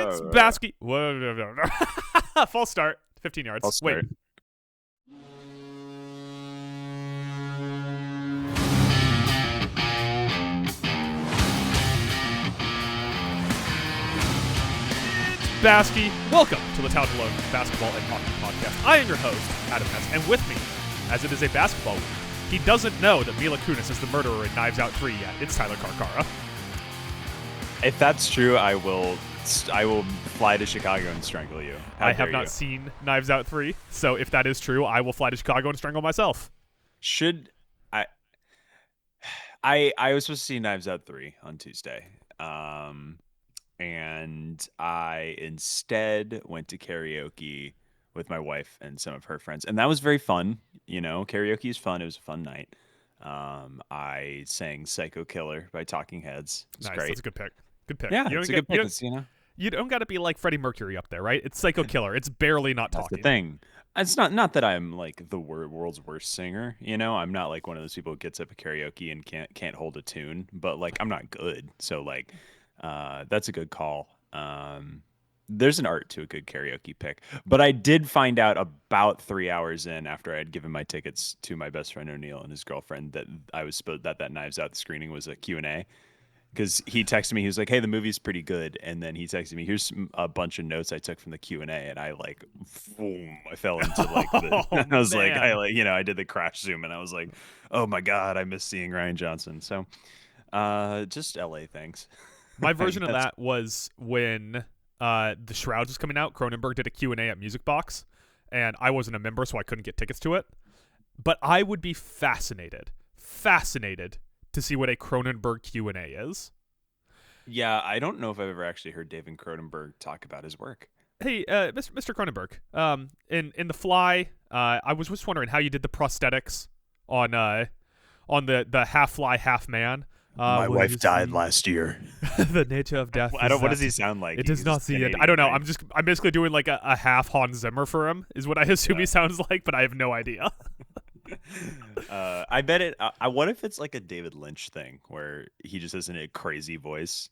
It's BASKEY. False start. 15 yards. False start. Wait. BASKEY. Welcome to the Untitled Chapter Basketball and Hockey Podcast. I am your host, Adam Hess, and with me, as it is a basketball week, he doesn't know that Mila Kunis is the murderer in Knives Out 3 yet. It's Tyler Karkara. If that's true, I will fly to Chicago and strangle you. I have not seen Knives Out 3, so if that is true, I will fly to Chicago and strangle myself. Should I was supposed to see Knives Out 3 on Tuesday. And I instead went to karaoke with my wife and some of her friends. And that was very fun. You know, karaoke is fun. It was a fun night. I sang Psycho Killer by Talking Heads. It's nice. great. That's a good pick. Good pick. Yeah, it's a good pick. You don't got to be like Freddie Mercury up there, right? It's Psycho Killer. It's barely not That's talking. the thing. It's not that I'm like the world's worst singer. You know, I'm not like one of those people who gets up at karaoke and can't hold a tune. But like, I'm not good. So like, that's a good call. There's an art to a good karaoke pick. But I did find out about 3 hours in, after I had given my tickets to my best friend O'Neill and his girlfriend, that I was supposed that Knives Out screening was a Q&A. Because he texted me, he was like, "Hey, the movie's pretty good," and then he texted me, "Here's a bunch of notes I took from the Q&A," and I like, boom, I fell into like, I was man. I did the crash zoom, and I was like, "Oh my god, I miss seeing Ryan Johnson." So, just LA things. My version of that was when The Shrouds was coming out. Cronenberg did a Q&A at Music Box, and I wasn't a member, so I couldn't get tickets to it. But I would be fascinated to see what a Cronenberg Q&A is. Yeah, I don't know if I've ever actually heard David Cronenberg talk about his work. Hey, Mr. Cronenberg, in The Fly, I was just wondering how you did the prosthetics on the half fly, half man. My wife died last year. The nature of death. What does he sound like? It does not see it. I don't know. I'm basically doing like a half Hans Zimmer for him, is what I assume he sounds like, but I have no idea. I bet it. What if it's like a David Lynch thing where he just has a crazy voice?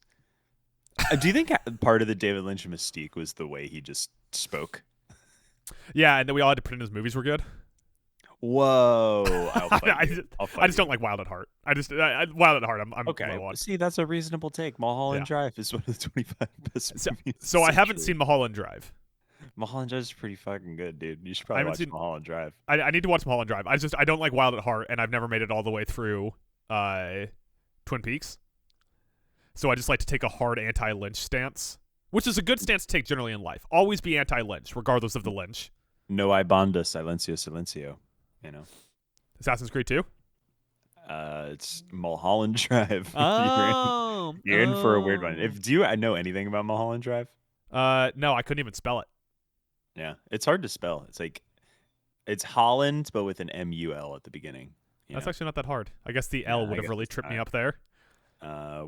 Do you think part of the David Lynch mystique was the way he just spoke? Yeah, and then we all had to pretend his movies were good. Whoa! I just don't like Wild at Heart. Wild at Heart. I'm okay. See, that's a reasonable take. Mulholland Drive is one of the 25 best movies. So I haven't seen Mulholland Drive. Mulholland Drive is pretty fucking good, dude. You should probably watch Mulholland Drive. I need to watch Mulholland Drive. I don't like Wild at Heart, and I've never made it all the way through Twin Peaks. So I just like to take a hard anti-Lynch stance, which is a good stance to take generally in life. Always be anti-Lynch, regardless of the Lynch. No hay banda, silencio, silencio. You know. Assassin's Creed 2? It's Mulholland Drive. Oh, you're in for a weird one. Do you know anything about Mulholland Drive? No, I couldn't even spell it. Yeah, it's hard to spell. It's like, it's Holland, but with an M-U-L at the beginning. That's actually not that hard. I guess the L would have really tripped me up there.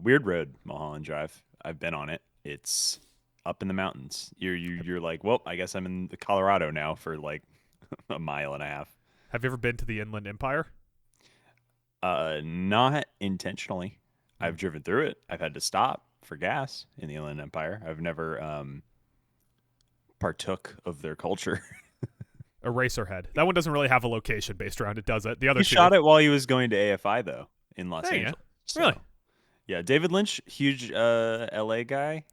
Weird road, Mulholland Drive. I've been on it. It's up in the mountains. You're like, well, I guess I'm in Colorado now for like a mile and a half. Have you ever been to the Inland Empire? Not intentionally. I've driven through it. I've had to stop for gas in the Inland Empire. I've never partook of their culture. Eraserhead. That one doesn't really have a location based around it, does it? The other he shot it while he was going to AFI though in Los Angeles. So, really? Yeah, David Lynch, huge LA guy.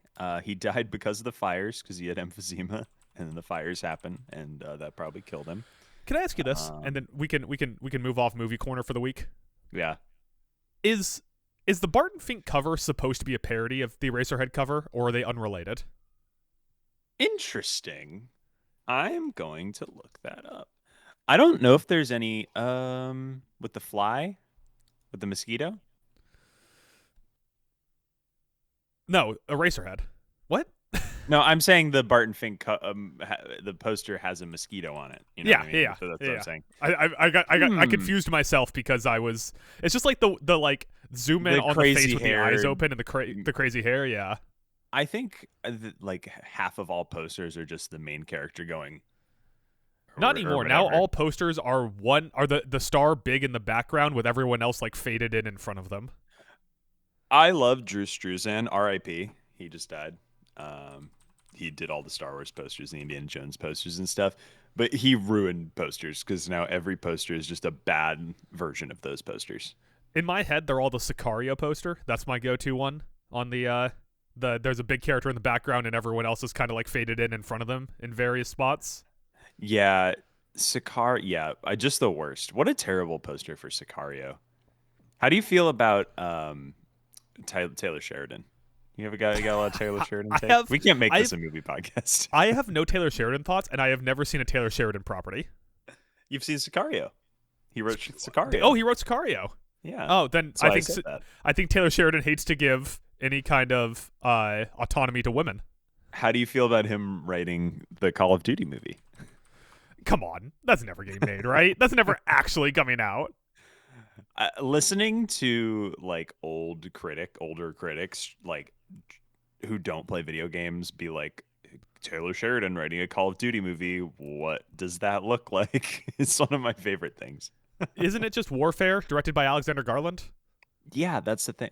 He died because of the fires because he had emphysema, and then the fires happened, and that probably killed him. Can I ask you this, and then we can move off movie corner for the week? Yeah. Is the Barton Fink cover supposed to be a parody of the Eraserhead cover, or are they unrelated? Interesting. I'm going to look that up. I don't know if there's any with the fly, with the mosquito. No, Eraserhead. What? No, I'm saying the Barton Fink the poster has a mosquito on it. You know what I mean? So that's what I'm saying. I confused myself because it's just like the like zoom in on the face with the eyes open and the crazy hair. Yeah. I think like half of all posters are just the main character going. Not anymore. Now all posters are the star big in the background with everyone else like faded in front of them. I love Drew Struzan, R.I.P. He just died. he did all the Star Wars posters, the Indiana Jones posters and stuff. But he ruined posters because now every poster is just a bad version of those posters. In my head, they're all the Sicario poster. That's my go-to one on the there's a big character in the background and everyone else is kind of like faded in front of them in various spots. Yeah, Sicario. Yeah, just the worst. What a terrible poster for Sicario. How do you feel about Taylor Sheridan? You have a guy? You got a lot of Taylor Sheridan take? We can't make this a movie podcast. I have no Taylor Sheridan thoughts, and I have never seen a Taylor Sheridan property. You've seen Sicario. He wrote Sicario. Oh, he wrote Sicario. Yeah. Oh, then I think Taylor Sheridan hates to give any kind of autonomy to women. How do you feel about him writing the Call of Duty movie? Come on, that's never getting made, right? That's never actually coming out. Listening to like older critics, like who don't play video games, be like, Taylor Sheridan writing a Call of Duty movie. What does that look like? It's one of my favorite things. Isn't it just Warfare, directed by Alexander Garland? Yeah, that's the thing.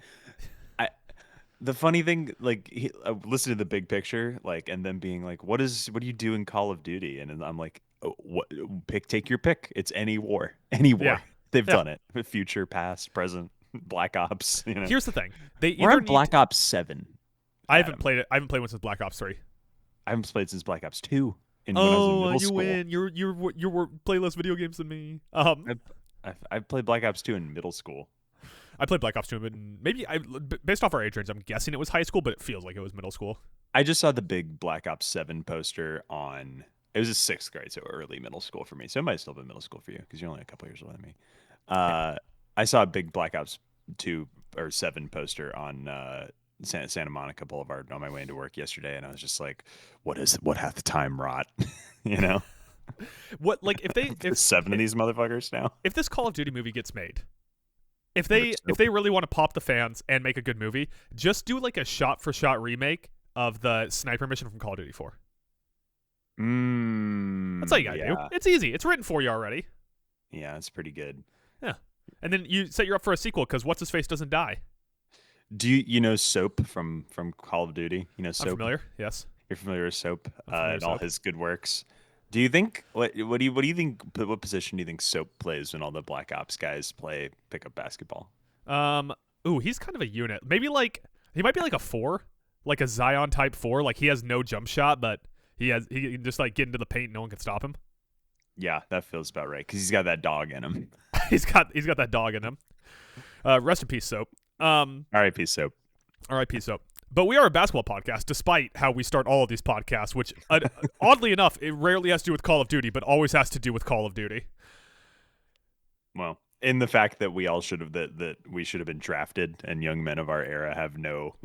The funny thing, like, I listened to the big picture, like, and then being like, what do you do in Call of Duty? And I'm like, take your pick. It's any war. Yeah. They've done it. Future, past, present, Black Ops. You know? Here's the thing. We're on Black Ops 7. I haven't played it. I haven't played one since Black Ops 3. I haven't played since Black Ops 2. When I was in middle school. Win. You play less video games than me. I played Black Ops 2 in middle school. I played Black Ops 2, but maybe based off our age range, I'm guessing it was high school, but it feels like it was middle school. I just saw the big Black Ops 7 poster on. It was a 6th grade, so early middle school for me. So it might still be middle school for you because you're only a couple years older than me. I saw a big Black Ops 2 or 7 poster on Santa Monica Boulevard on my way into work yesterday, and I was just like, "What hath time wrought?" You know. What, like, if 7 of these motherfuckers now? If this Call of Duty movie gets made, if they really want to pop the fans and make a good movie, just do like a shot-for-shot remake of the sniper mission from Call of Duty 4. That's all you gotta do. It's easy. It's written for you already. Yeah, it's pretty good. Yeah, and then you set you up for a sequel because what's his face doesn't die. Do you know Soap from Call of Duty? You know Soap. I'm familiar. Yes. You're familiar with Soap and all his good works. Do you think what do you think? What position do you think Soap plays when all the Black Ops guys pick up basketball? He's kind of a unit. Maybe like he might be like a 4, like a Zion type 4. Like he has no jump shot, but he can just like get into the paint and no one can stop him. Yeah, that feels about right because he's got that dog in him. he's got that dog in him. Rest in peace, Soap. R.I.P. Soap. R.I.P. Soap. But we are a basketball podcast, despite how we start all of these podcasts, which, oddly enough, it rarely has to do with Call of Duty, but always has to do with Call of Duty. Well, in the fact that we all should have that we should have been drafted, and young men of our era have no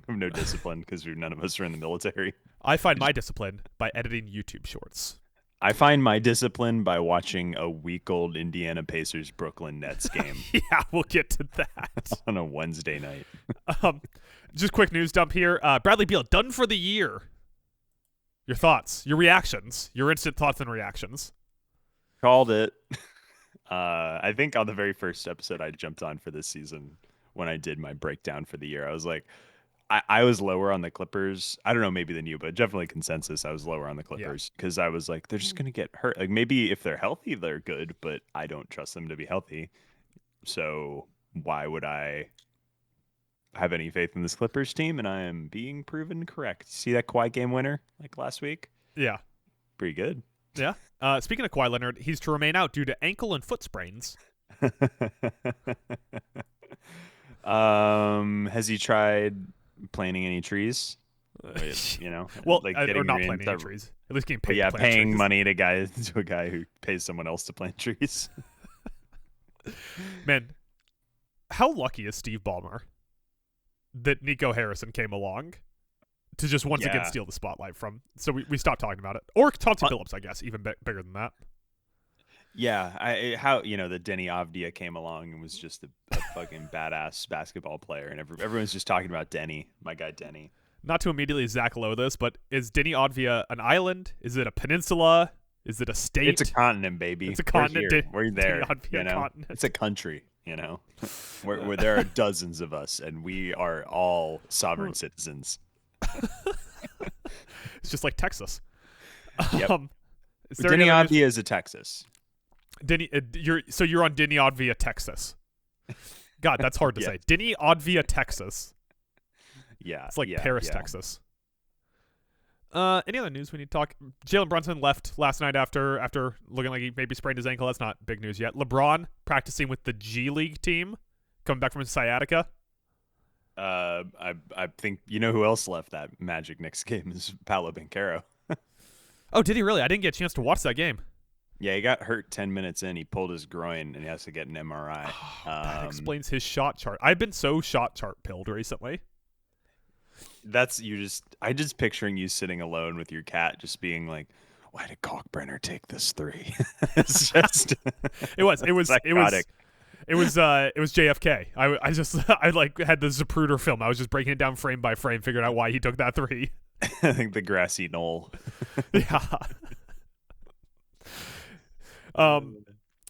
no discipline because none of us are in the military. I find my discipline by editing YouTube shorts. I find my discipline by watching a week-old Indiana Pacers Brooklyn Nets game. Yeah, we'll get to that on a Wednesday night. Just quick news dump here. Bradley Beal done for the year. Your thoughts, your reactions, your instant thoughts and reactions. Called it. I think on the very first episode I jumped on for this season when I did my breakdown for the year, I was like, I was lower on the Clippers. I don't know, maybe than you, but definitely consensus. I was lower on the Clippers because I was like, they're just going to get hurt. Like maybe if they're healthy, they're good, but I don't trust them to be healthy. So why would I have any faith in this Clippers team? And I am being proven correct. See that Kawhi game winner like last week? Yeah. Pretty good. Yeah. Speaking of Kawhi Leonard, he's to remain out due to ankle and foot sprains. Has he tried planting any trees? You know, well, like or not planting any trees. At least getting paid. Yeah, to plant paying trees. money to a guy who pays someone else to plant trees. Man, how lucky is Steve Ballmer that Nico Harrison came along to just once again steal the spotlight from? So we stopped talking about it, or Chauncey Billups, I guess, even bigger than that. Yeah, that Denny Avdia came along and was just a fucking badass basketball player, and everyone's just talking about Denny, my guy Denny. Not to immediately Zach Lowe this, but is Denny Avdia an island? Is it a peninsula? Is it a state? It's a continent, baby. It's a continent. We're there. You know? Continent. It's a country. You know, where there are dozens of us, and we are all sovereign citizens. It's just like Texas. Yep. Is there any Denny other news? Advia is a Texas. Denny, you're on Denny Advia, Texas. God, that's hard to Yes. say. Denny Advia, Texas. Yeah. It's like yeah, Paris, yeah. Texas. Any other news we need to talk? Jalen Brunson left last night after looking like he maybe sprained his ankle. That's not big news yet. LeBron practicing with the G League team, coming back from his sciatica. I think you know who else left that Magic Knicks game is Paolo Banchero. Oh, did he really? I didn't get a chance to watch that game. Yeah, he got hurt 10 minutes in. He pulled his groin and he has to get an MRI. That explains his shot chart. I've been so shot chart pilled recently. I just picturing you sitting alone with your cat, just being like, "Why did Kalkbrenner take this 3?" It's just It was psychotic. It was JFK. I like had the Zapruder film. I was just breaking it down frame by frame, figuring out why he took that 3. I think the grassy knoll. Yeah.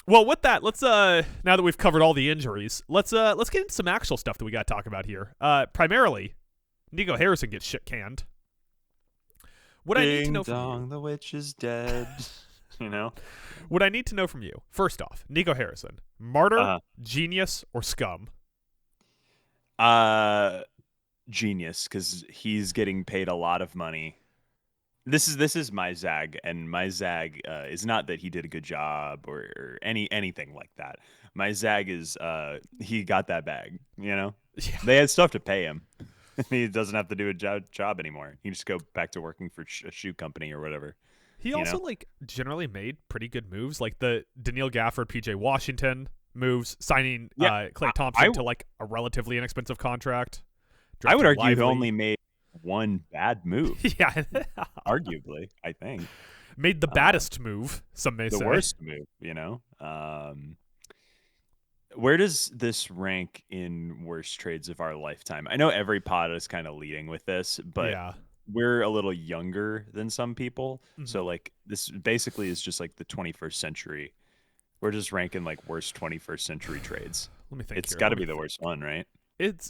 Well, with that, let's now that we've covered all the injuries, let's get into some actual stuff that we got to talk about here. Primarily, Nico Harrison gets shit canned. What I need to know from you, the witch is dead. You know, what I need to know from you, first off, Nico Harrison, martyr, genius, or scum? Genius, because he's getting paid a lot of money. This is my zag, and my zag is not that he did a good job or anything like that. My zag is he got that bag. You know, Yeah. they had stuff to pay him. He doesn't have to do a job anymore. He can just go back to working for a shoe company or whatever. He also like generally made pretty good moves, like the Daniil Gafford, PJ Washington moves, signing Klay Thompson to like a relatively inexpensive contract. I would argue Lively. he only made one bad move. Yeah. Arguably, I think. Made the baddest move, some may say. The worst move, you know? Where does this rank in worst trades of our lifetime? I know every pod is kind of leading with this, but we're a little younger than some people. Mm-hmm. So, like, this basically is just like the 21st century. We're just ranking, like, worst 21st century trades. Let me think. It's got to be the worst one, right?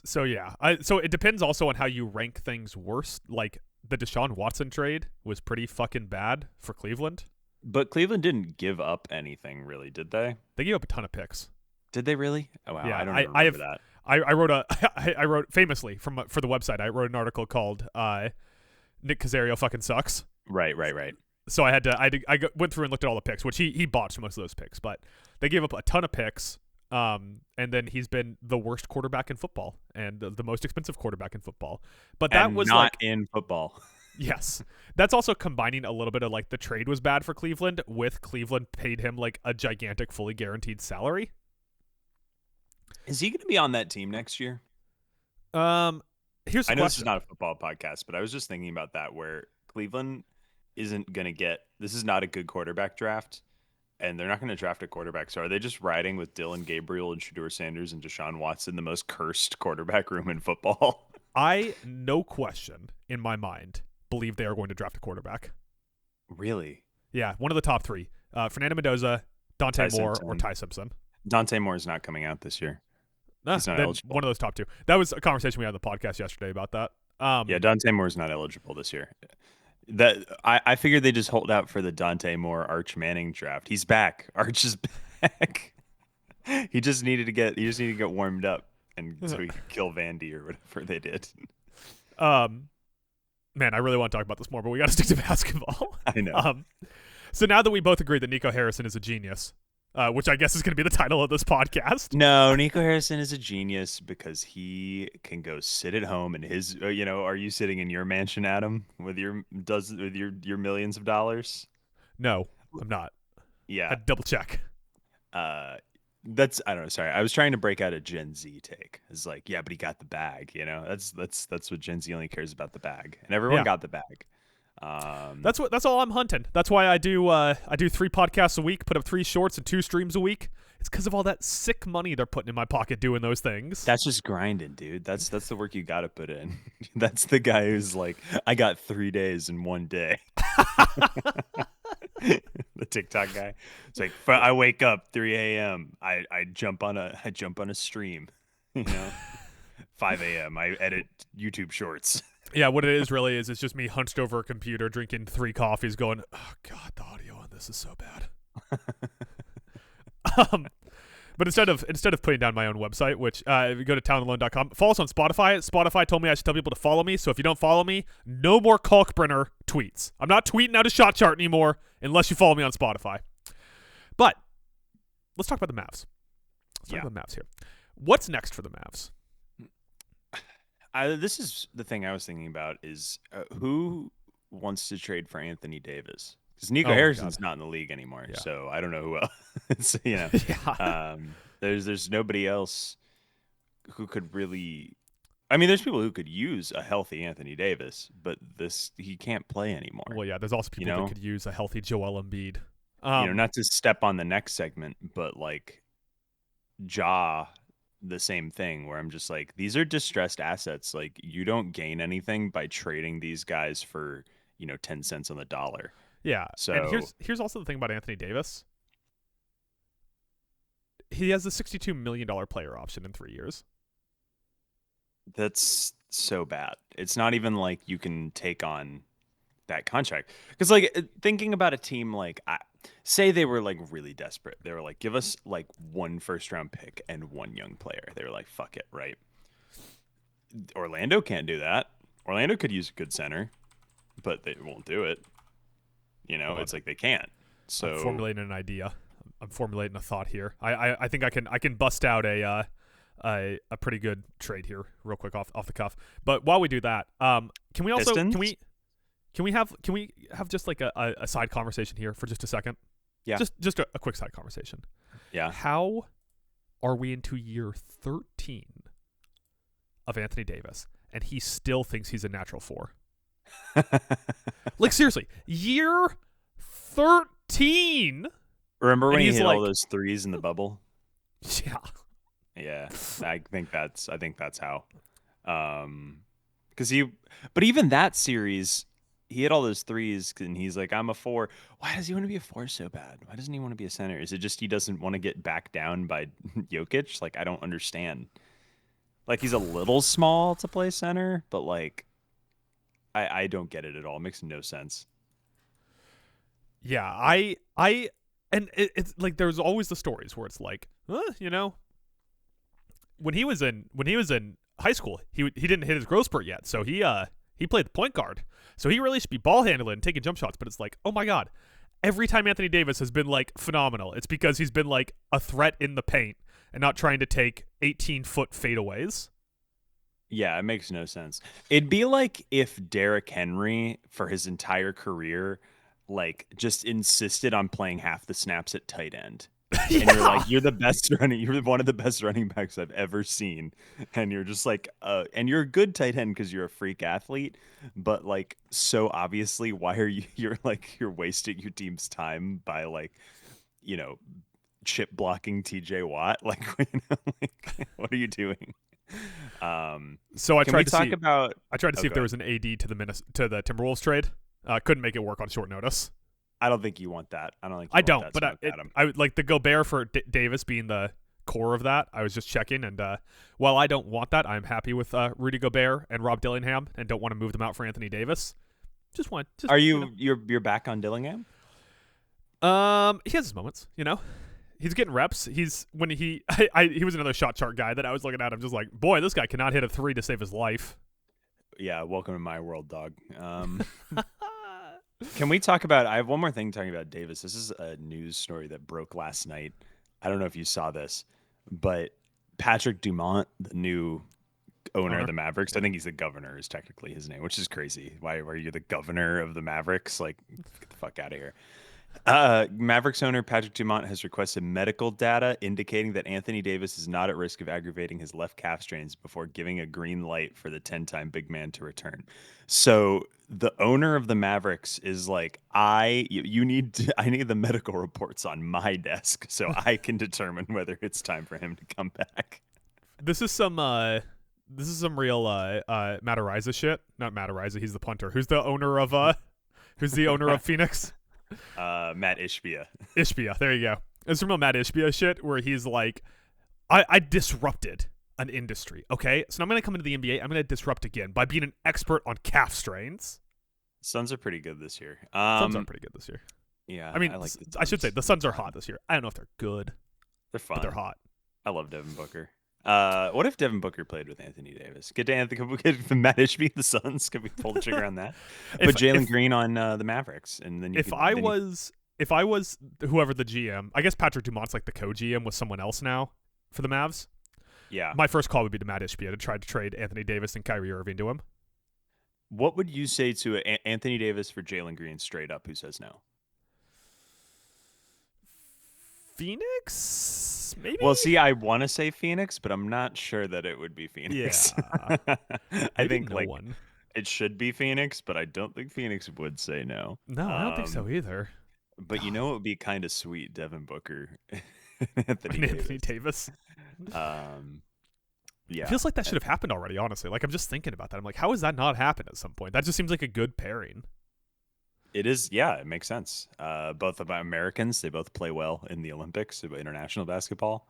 So it depends also on how you rank things worst. Like the Deshaun Watson trade was pretty fucking bad for Cleveland. But Cleveland didn't give up anything, really, did they? They gave up a ton of picks. Did they really? Oh wow, yeah, I don't remember that. I wrote famously for the website. I wrote an article called "Nick Caserio fucking sucks." Right. So I went through and looked at all the picks, which he botched most of those picks, but they gave up a ton of picks. And then he's been the worst quarterback in football and the most expensive quarterback in football. But that was not like in football. Yes. That's also combining a little bit of like the trade was bad for Cleveland with Cleveland paid him like a gigantic fully guaranteed salary. Is he going to be on that team next year? Here's the question. I know this is not a football podcast, but I was just thinking about that where Cleveland isn't going to get – this is not a good quarterback draft, and they're not going to draft a quarterback. So are they just riding with Dylan Gabriel and Shedeur Sanders and Deshaun Watson, the most cursed quarterback room in football? I, no question in my mind, believe they are going to draft a quarterback. Really? Yeah, one of the top three. Fernando Mendoza, Dante Moore, Simpson. Or Ty Simpson. Dante Moore is not coming out this year. He's not eligible. One of those top two. That was a conversation we had on the podcast yesterday about that. Yeah, Dante Moore is not eligible this year. That I figured they just hold out for the Dante Moore Arch Manning draft. He's back. Arch is back. He just needed to get warmed up, and so he could kill Vandy or whatever they did. Man, I really want to talk about this more, but we got to stick to basketball. I know. So now that we both agree that Nico Harrison is a genius, which I guess is going to be the title of this podcast. No, Nico Harrison is a genius because he can go sit at home in his. Are you sitting in your mansion, Adam, with your millions of dollars? No, I'm not. Yeah, I'd double check. I don't know. Sorry, I was trying to break out a Gen Z take. It's like, yeah, but he got the bag. That's what Gen Z only cares about, the bag, and everyone got the bag. That's all I'm hunting. That's why I do 3 podcasts a week, put up 3 shorts and 2 streams a week. It's because of all that sick money they're putting in my pocket doing those things. That's just grinding, dude. That's the work you got to put in. That's the guy who's like, I got 3 days in one day. The TikTok guy. It's like, I wake up 3 a.m. I jump on a stream. 5 a.m. I edit YouTube shorts. Yeah, what it is really is it's just me hunched over a computer drinking 3 coffees going, oh, God, the audio on this is so bad. But instead of putting down my own website, which if you go to talentaloan.com, follow us on Spotify. Spotify told me I should tell people to follow me. So if you don't follow me, no more Kalkbrenner tweets. I'm not tweeting out a shot chart anymore unless you follow me on Spotify. But let's talk about the Mavs. Let's talk about the Mavs here. What's next for the Mavs? This is the thing I was thinking about is who wants to trade for Anthony Davis? Because Nico Harrison's not in the league anymore, so I don't know who else. There's nobody else who could really. I mean, there's people who could use a healthy Anthony Davis, but he can't play anymore. Well, yeah, there's also people that could use a healthy Joel Embiid. Not to step on the next segment, but like the same thing where I'm just like, these are distressed assets. Like, you don't gain anything by trading these guys for 10 cents on the dollar. Yeah. So and here's also the thing about Anthony Davis. He has a $62 million player option in 3 years. That's so bad. It's not even like you can take on that contract. Because like thinking about a team like say they were like really desperate. They were like, give us like 1 first-round pick and 1 young player. They were like, fuck it, right? Orlando can't do that. Orlando could use a good center, but they won't do it. It's like they can't. So I'm formulating an idea. I'm formulating a thought here. I think I can bust out a pretty good trade here real quick off the cuff. But while we do that, can we also Pistons? can we have just like a side conversation here for just a second? Yeah. Just a quick side conversation. Yeah. How are we into year 13 of Anthony Davis and he still thinks he's a natural 4? Like, seriously, year 13. Remember when he hit all those threes in the bubble? Yeah. I think that's how. But even that series, he hit all those threes and he's like, I'm a 4. Why does he want to be a 4 so bad? Why doesn't he want to be a center? Is it just he doesn't want to get back down by Jokic? Like, I don't understand. Like, he's a little small to play center, but like, I don't get it at all. It makes no sense. Yeah, and it's like there's always the stories where it's like, when he was in high school, he didn't hit his growth spurt yet, so he played the point guard, so he really should be ball handling and taking jump shots. But it's like, oh my god, every time Anthony Davis has been like phenomenal, it's because he's been like a threat in the paint and not trying to take 18-foot fadeaways. Yeah, it makes no sense. It'd be like if Derrick Henry, for his entire career, like just insisted on playing half the snaps at tight end. And you're like, you're one of the best running backs I've ever seen. And you're just like, and you're a good tight end because you're a freak athlete. But like, so obviously, why are you're wasting your team's time by like, chip blocking TJ Watt? Like, what are you doing? So I tried to see if if there was an AD to the Timberwolves trade. Couldn't make it work on short notice. I don't think you want that. I don't. But I would like the Gobert for Davis being the core of that. I was just checking, and while I don't want that, I'm happy with Rudy Gobert and Rob Dillingham, and don't want to move them out for Anthony Davis. Are you're back on Dillingham? He has his moments, He's getting reps. He was another shot chart guy that I was looking at. I'm just like, boy, this guy cannot hit a 3 to save his life. Yeah, welcome to my world, dog. Can we talk about? I have one more thing talking about Davis. This is a news story that broke last night. I don't know if you saw this, but Patrick Dumont, the new owner of the Mavericks, I think he's the governor is technically his name, which is crazy. Why are you the governor of the Mavericks? Like, get the fuck out of here. Mavericks owner Patrick Dumont has requested medical data indicating that Anthony Davis is not at risk of aggravating his left calf strains before giving a green light for the 10-time big man to return. So the owner of the Mavericks is like, I need the medical reports on my desk so I can determine whether it's time for him to come back. This is some real Matt Ariza shit. Not Matt Ariza, he's the punter. Who's the owner of Phoenix? Matt Ishbia. Ishbia, there you go. It's some real Matt Ishbia shit where he's like, I disrupted an industry. Okay, so now I'm going to come into the NBA. I'm going to disrupt again by being an expert on calf strains. Suns are pretty good this year. Suns are pretty good this year. Yeah, I mean, I like the I should say Suns. the Suns are hot this year. I don't know if they're good, They're fun. but they're hot. I love Devin Booker. What if Devin Booker played with Anthony Davis? Get to Anthony, get Matt Ishby, the Suns. Could we pull the trigger on that? Put Jalen Green on the Mavericks, and then if I was whoever the GM, I guess Patrick Dumont's like the co-GM with someone else now for the Mavs. Yeah, my first call would be to Matt Ishby to try to trade Anthony Davis and Kyrie Irving to him. What would you say to Anthony Davis for Jalen Green straight up? Who says no? Phoenix, maybe. Well, see, I want to say Phoenix, but I'm not sure that it would be Phoenix. Yeah, I think no one. It should be Phoenix, but I don't think Phoenix would say no. No, I don't think so either. But you know, it would be kind of sweet, Devin Booker, Anthony Davis. Yeah, it feels like that should have happened already. Honestly, like I'm just thinking about that. I'm like, how has that not happened at some point? That just seems like a good pairing. It is, yeah, it makes sense. Both of Americans, they both play well in the Olympics, international basketball.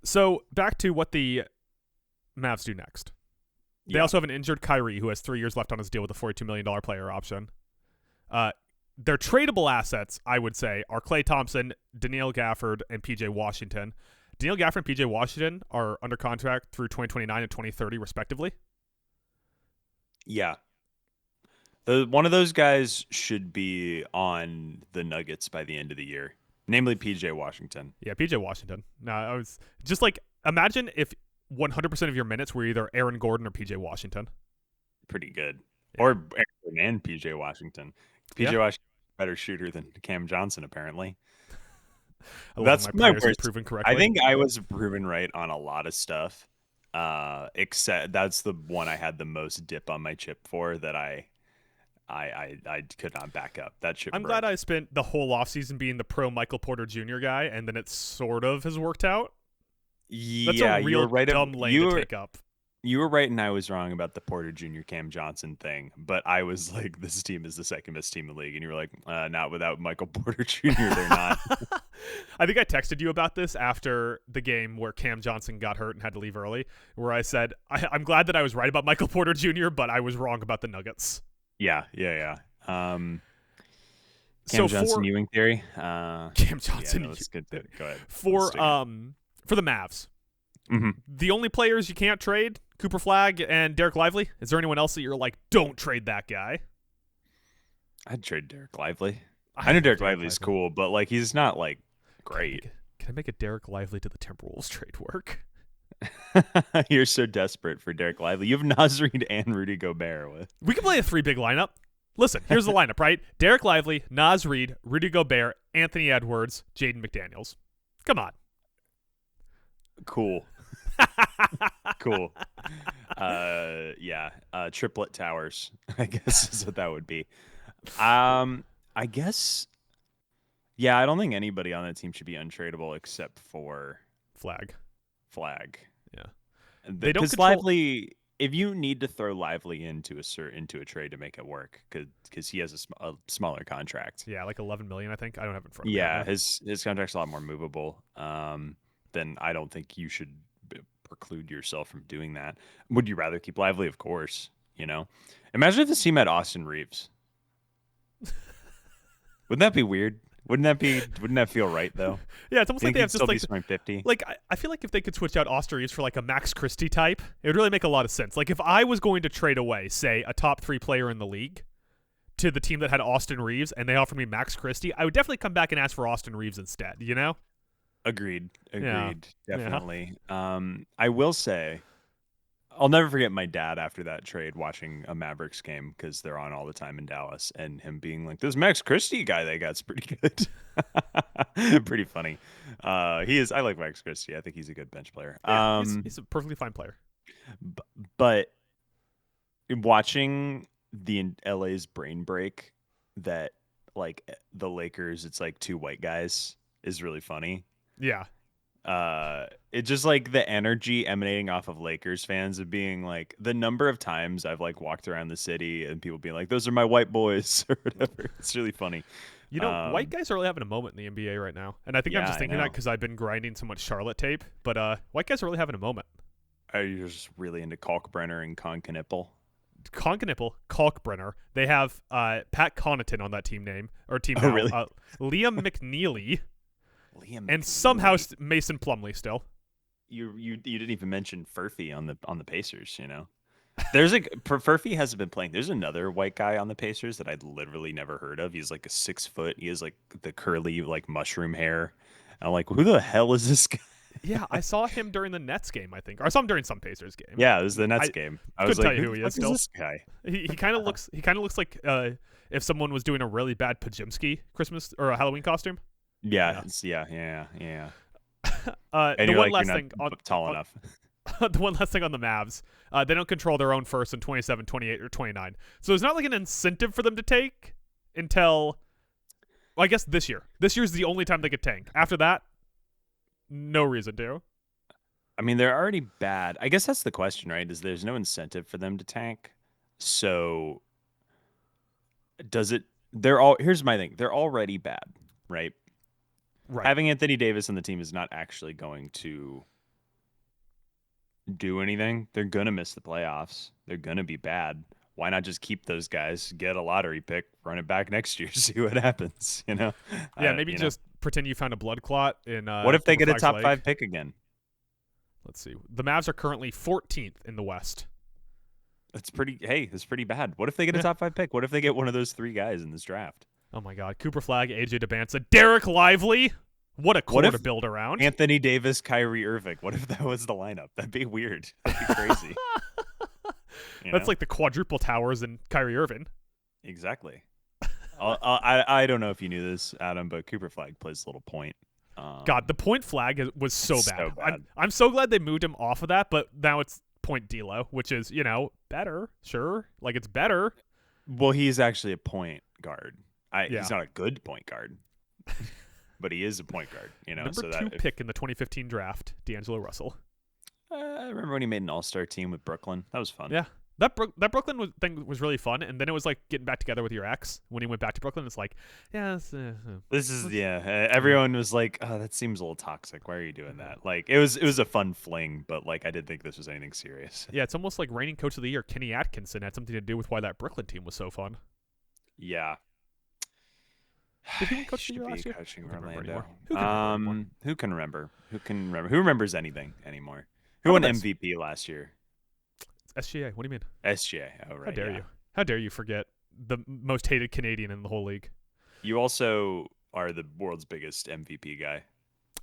So back to what the Mavs do next. They also have an injured Kyrie who has 3 years left on his deal with a $42 million player option. Their tradable assets, I would say, are Klay Thompson, Danielle Gafford, and PJ Washington. Danielle Gafford and PJ Washington are under contract through 2029 and 2030, respectively. Yeah. One of those guys should be on the Nuggets by the end of the year, namely PJ Washington. Yeah, PJ Washington. No, I was just like, imagine if 100% of your minutes were either Aaron Gordon or PJ Washington. Pretty good. Yeah. Or Aaron and PJ Washington. PJ Washington better shooter than Cam Johnson, apparently. That's my worst. Proven correctly. I think I was proven right on a lot of stuff. Except that's the one I had the most dip on my chip for that I could not back up. That chip. I'm glad I spent the whole offseason being the pro Michael Porter Jr. guy, and then it sort of has worked out. That's a real dumb lane to take up. You were right and I was wrong about the Porter Jr. Cam Johnson thing, but I was like, this team is the second best team in the league, and you were like, not without Michael Porter Jr. They're not. I think I texted you about this after the game where Cam Johnson got hurt and had to leave early, where I said, I'm glad that I was right about Michael Porter Jr., but I was wrong about the Nuggets. Yeah. Cam Johnson Ewing theory. Cam Johnson. Yeah, that's good. Go ahead. For the Mavs, the only players you can't trade, Cooper Flagg and Derek Lively. Is there anyone else that you're like, don't trade that guy? I'd trade Derek Lively. I know Derek Lively's cool, but like he's not like great. Can I make a Derek Lively to the Timberwolves trade work? You're so desperate for Derek Lively. You have Naz Reid and Rudy Gobert. We can play a 3-big lineup. Listen, here's the lineup, right? Derek Lively, Naz Reid, Rudy Gobert, Anthony Edwards, Jaden McDaniels. Come on. Cool. Cool. Triplet towers, I guess is what that would be. I guess. Yeah, I don't think anybody on that team should be untradeable except for Flagg. Yeah. They don't control... Lively. If you need to throw Lively into a trade to make it work, because he has a smaller contract. Yeah, like $11 million, I think. I don't have it in front of me. Yeah, his contract's a lot more movable. Then I don't think you should preclude yourself from doing that. Would you rather keep Lively? Of course. Imagine if this team had Austin Reeves. Wouldn't that be weird? Wouldn't that feel right though? Yeah, it's almost like they have just like 50. Like I feel like if they could switch out Austin Reeves for like a Max Christie type, it would really make a lot of sense. Like if I was going to trade away, say, a top 3 player in the league to the team that had Austin Reeves and they offered me Max Christie, I would definitely come back and ask for Austin Reeves instead, Agreed. Yeah. Definitely. Yeah. I will say, I'll never forget my dad after that trade watching a Mavericks game because they're on all the time in Dallas and him being like, this Max Christie guy they got's pretty good. Pretty funny. He is. I like Max Christie. I think he's a good bench player. Yeah, he's a perfectly fine player. But watching the LA's brain break that like the Lakers, it's like 2 white guys is really funny. Yeah. It's just like the energy emanating off of Lakers fans of being like the number of times I've like walked around the city and people being like, "Those are my white boys" or whatever. It's really funny. White guys are really having a moment in the NBA right now, and I think I'm Yeah, just I thinking that know. because I've been grinding so much Charlotte tape. But white guys are really having a moment. Are you just really into Kalkbrenner and Conchinipple? Conkanipple, Kalkbrenner. They have Pat Connaughton on that team Oh, now. really? Liam McNeely, Liam and somehow McNeely. Mason Plumlee still. You didn't even mention Furphy on the Pacers. There's Furphy hasn't been playing. There's another white guy on the Pacers that I'd literally never heard of. He's like a 6 foot. He has like the curly like mushroom hair. I'm like, who the hell is this guy? Yeah, I saw him during the Nets game, I think, or I saw him during some Pacers game. Yeah, it was the Nets I game. I was couldn't tell like, you who who the he fuck is is still. this guy? He kind of looks like if someone was doing a really bad Pajimski Christmas or a Halloween costume. Yeah, yeah. And The you're one like, last you're thing not tall enough. the one last thing on the Mavs, they don't control their own first in 27, 28, or 29. So there's not like an incentive for them to take until, well, I guess this year. This year's the only time they could tank. After that, no reason to. I mean, they're already bad. I guess that's the question, right? Is there's no incentive for them to tank. So does it here's my thing. They're already bad, right? Right. Having Anthony Davis on the team is not actually going to do anything. They're gonna miss the playoffs. They're gonna be bad. Why not just keep those guys, get a lottery pick, run it back next year, see what happens? Yeah, maybe just pretend you found a blood clot in what if they Cooper get a Flag's top leg. 5 pick again? Let's see. The Mavs are currently 14th in the West. That's pretty bad. What if they get a top 5 pick? What if they get one of those 3 guys in this draft? Oh my God. Cooper Flag, AJ DeBanza, Derek Lively. What a core to build around. Anthony Davis, Kyrie Irving. What if that was the lineup? That'd be weird. That'd be crazy. That's like the quadruple towers and Kyrie Irving. Exactly. I don't know if you knew this, Adam, but Cooper Flag plays a little point. God, the point flag was so bad. bad. I'm so glad they moved him off of that, but now it's point D'Lo, which is, better. Sure. Like, it's better. Well, he's actually a point guard. Yeah. He's not a good point guard, but he is a point guard. Number 2 pick in the 2015 draft, D'Angelo Russell. I remember when he made an all-star team with Brooklyn. That was fun. Yeah. That Brooklyn thing was really fun, and then it was like getting back together with your ex when he went back to Brooklyn. It's like, yeah, everyone was like, "Oh, that seems a little toxic. Why are you doing that?" Like, it was a fun fling, but like, I didn't think this was anything serious. Yeah, it's almost like reigning coach of the year Kenny Atkinson had something to do with why that Brooklyn team was so fun. Yeah. Did he win coach of the year last year? Coaching Orlando. Who can remember? Who can remember? Who remembers anything anymore? Who won MVP last year? SGA. What do you mean? SGA. Oh, right. How dare you? How dare you forget the most hated Canadian in the whole league? You also are the world's biggest MVP guy.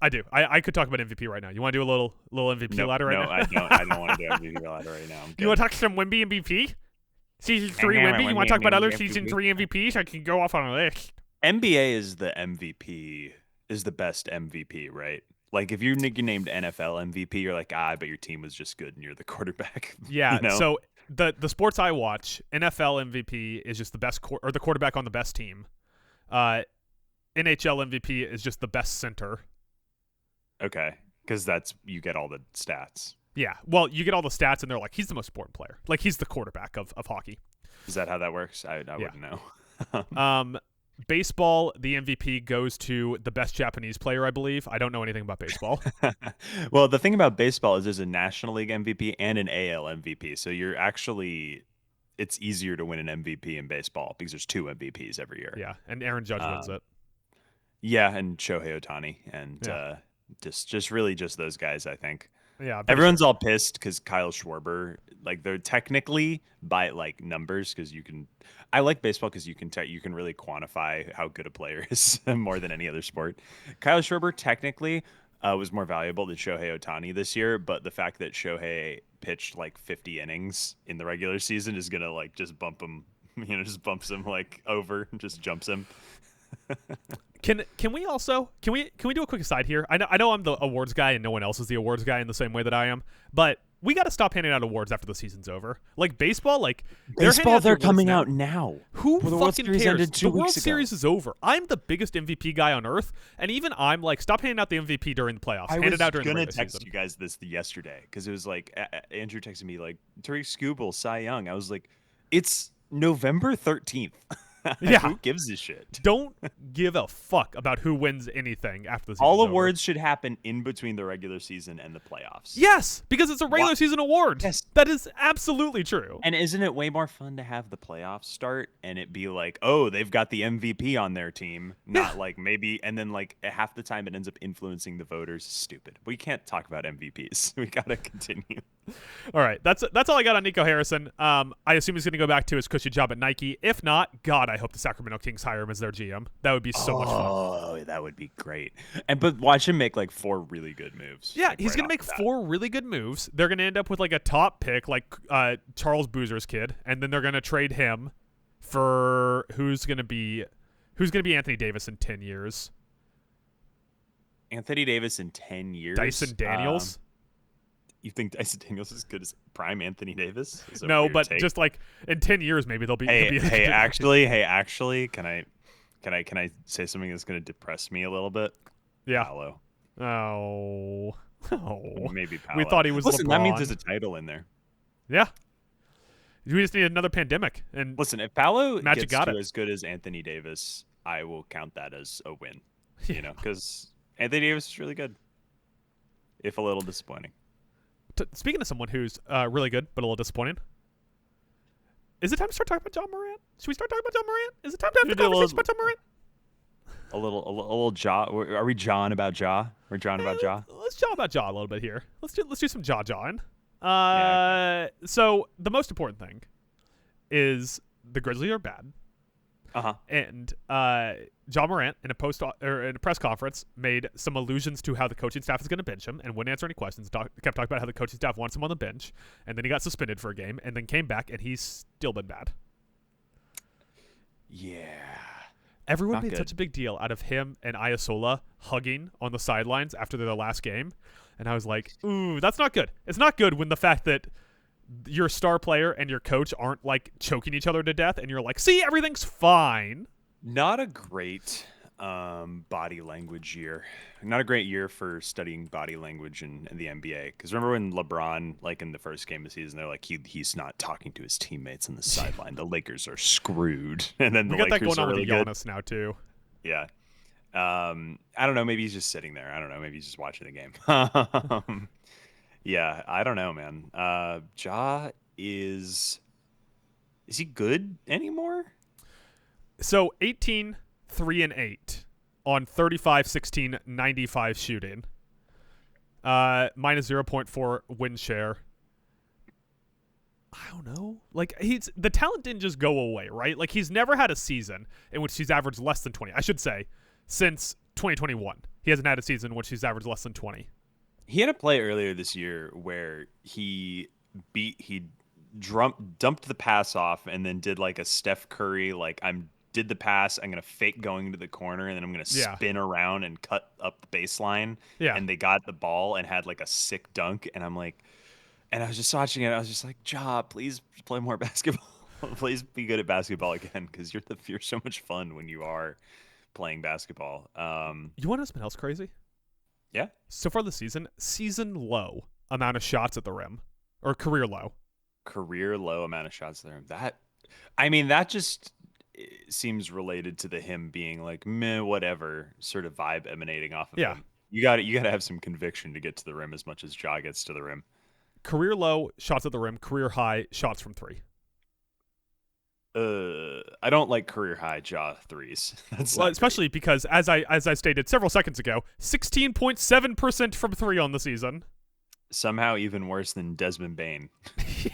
I do. I could talk about MVP right now. You want to do a little MVP ladder right now? No, I don't want to do MVP ladder right now. You want to talk some Wemby MVP? Season 3 Wemby? You want to talk about other Season 3 MVPs? I can go off on a list. NBA is the MVP, is the best MVP, right? Like, if you're named NFL MVP, you're like, but your team was just good and you're the quarterback. Yeah, so the sports I watch, NFL MVP is just the best or the quarterback on the best team. NHL MVP is just the best center. Okay, because you get all the stats. Yeah, well, you get all the stats, and they're like, he's the most important player. Like, he's the quarterback of hockey. Is that how that works? I wouldn't know. Baseball, the MVP goes to the best Japanese player, I believe. I don't know anything about baseball. Well, the thing about baseball is there's a National League MVP and an AL MVP. So it's easier to win an MVP in baseball because there's 2 MVPs every year. Yeah, and Aaron Judge wins it. Yeah, and Shohei Ohtani. And just really just those guys, I think. Yeah, everyone's all pissed because Kyle Schwarber, like, they're technically by like numbers, because I like baseball because you can really quantify how good a player is more than any other sport. Kyle Schwarber technically was more valuable than Shohei Ohtani this year, but the fact that Shohei pitched like 50 innings in the regular season is gonna like just bump him, just bumps him like over, just jumps him. Can we do a quick aside here? I know I'm the awards guy and no one else is the awards guy in the same way that I am. But we got to stop handing out awards after the season's over. Like baseball, like they're coming out now. Who Well, the fucking World Series cares? ended 2 The World weeks ago. Series is over. I'm the biggest MVP guy on earth, and even I'm like, stop handing out the MVP during the playoffs. I Hand was it out during the gonna regular text season. you guys this yesterday because it was like Andrew texted me like Tariq Skubal, Cy Young. I was like, it's November 13th. Yeah. Who gives a shit? Don't give a fuck about who wins anything after the season. All awards should happen in between the regular season and the playoffs. Yes, because it's a regular season award. Yes. That is absolutely true. And isn't it way more fun to have the playoffs start and it be like, oh, they've got the MVP on their team, not like maybe, and then like half the time it ends up influencing the voters. Stupid. We can't talk about MVPs. We gotta continue. All right, that's all I got on Nico Harrison. I assume he's going to go back to his cushy job at Nike. If not, God, I hope the Sacramento Kings hire him as their GM. That would be so much fun. Oh, that would be great. But watch him make like 4 really good moves. Yeah, like, he's right going to make 4 really good moves. They're going to end up with like a top pick, like Charles Boozer's kid, and then they're going to trade him for who's going to be Anthony Davis in 10 years. Anthony Davis in 10 years. Dyson Daniels. You think Dyson Daniels is as good as prime Anthony Davis? No, but just like in 10 years, maybe they'll be. Hey, actually, can I say something that's going to depress me a little bit? Yeah. Paolo. Oh. Maybe Paolo. We thought he was. Listen, LeBron. that means there's a title in there. Yeah. We just need another pandemic. And listen, if Paolo Magic gets got to it. as good as Anthony Davis, I will count that as a win. You know, because Anthony Davis is really good, if a little disappointing. Speaking of someone who's really good but a little disappointing, is it time to start talking about John Morant? Should we start talking about John Morant? Is it time to have a conversation about John Morant? A little jaw. Are we John about jaw? We're John about jaw. Let's jaw about jaw a little bit here. Let's do some jawing. Yeah, So the most important thing is the Grizzlies are bad. And John Morant in a press conference made some allusions to how the coaching staff is going to bench him and wouldn't answer any questions. Kept talking about how the coaching staff wants him on the bench, and then he got suspended for a game, and then came back, and he's still been bad. Yeah. Everyone made such a big deal out of him and Iasola hugging on the sidelines after their last game, and I was like, ooh, that's not good. It's not good when the fact that your star player and your coach aren't like choking each other to death, and you're like, see, everything's fine. Not a great body language year. Not a great year for studying body language in the NBA. Because remember when LeBron, like in the first game of the season, they're like, he's not talking to his teammates on the sideline. The Lakers are screwed. And then we the got Lakers that going on really with Giannis now too. Yeah. I don't know. Maybe he's just sitting there. I don't know. Maybe he's just watching the game. Yeah, I don't know, man. Ja is he good anymore? So 18, 3 and 8 on 35, 16, 95 shooting. Minus 0.4 win share. I don't know. Like the talent didn't just go away, right? Like he's never had a season in which he's averaged less than 20. I should say since 2021. He hasn't had a season in which he's averaged less than 20. He had a play earlier this year where he dumped the pass off and then did like a Steph Curry, like did the pass, I'm gonna fake going into the corner and then I'm gonna spin around and cut up the baseline. Yeah. And they got the ball and had like a sick dunk, and I'm like, and I was just watching it, I was just like, Ja, please play more basketball. Please be good at basketball again, because you're so much fun when you are playing basketball. You want to know something else crazy? Yeah. So far this season low amount of shots at the rim, or career low. Career low amount of shots at the rim. That just seems related to him being like meh, whatever sort of vibe emanating off of him. You got to have some conviction to get to the rim as much as Ja gets to the rim. Career low shots at the rim, career high shots from 3. I don't like career high Ja threes. Especially because as I stated several seconds ago, 16.7% from 3 on the season. Somehow even worse than Desmond Bane. Yeah.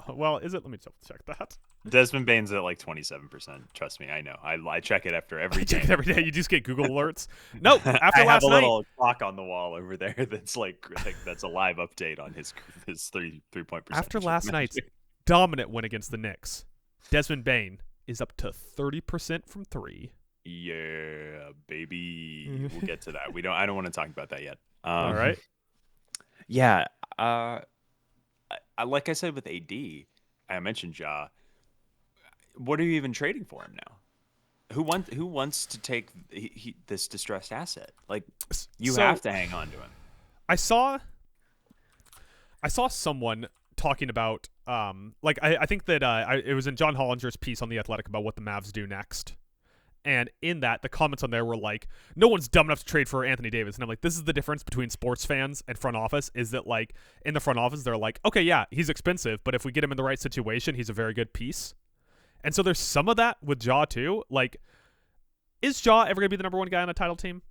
Well, is it? Let me check that. Desmond Bane's at like 27%. Trust me, I know. I check it after every game. Check it every day. You just get Google alerts. No, after last night, I have a little clock on the wall over there that's like that's a live update on his 3-point percentage. After last night's dominant win against the Knicks, Desmond Bane is up to 30% from 3. Yeah, baby. We'll get to that. I don't want to talk about that yet. All right. Yeah. like I said with AD, I mentioned Ja. What are you even trading for him now? Who wants to take this distressed asset? Like, you So have to hang on to him. I saw someone talking about like I think that it was in John Hollinger's piece on The Athletic about what the Mavs do next. And in that, the comments on there were like, no one's dumb enough to trade for Anthony Davis. And I'm like, this is the difference between sports fans and front office, is that like in the front office, they're like, okay, yeah, he's expensive, but if we get him in the right situation, he's a very good piece. And so there's some of that with Ja too. Like, is Ja ever going to be the number one guy on a title team?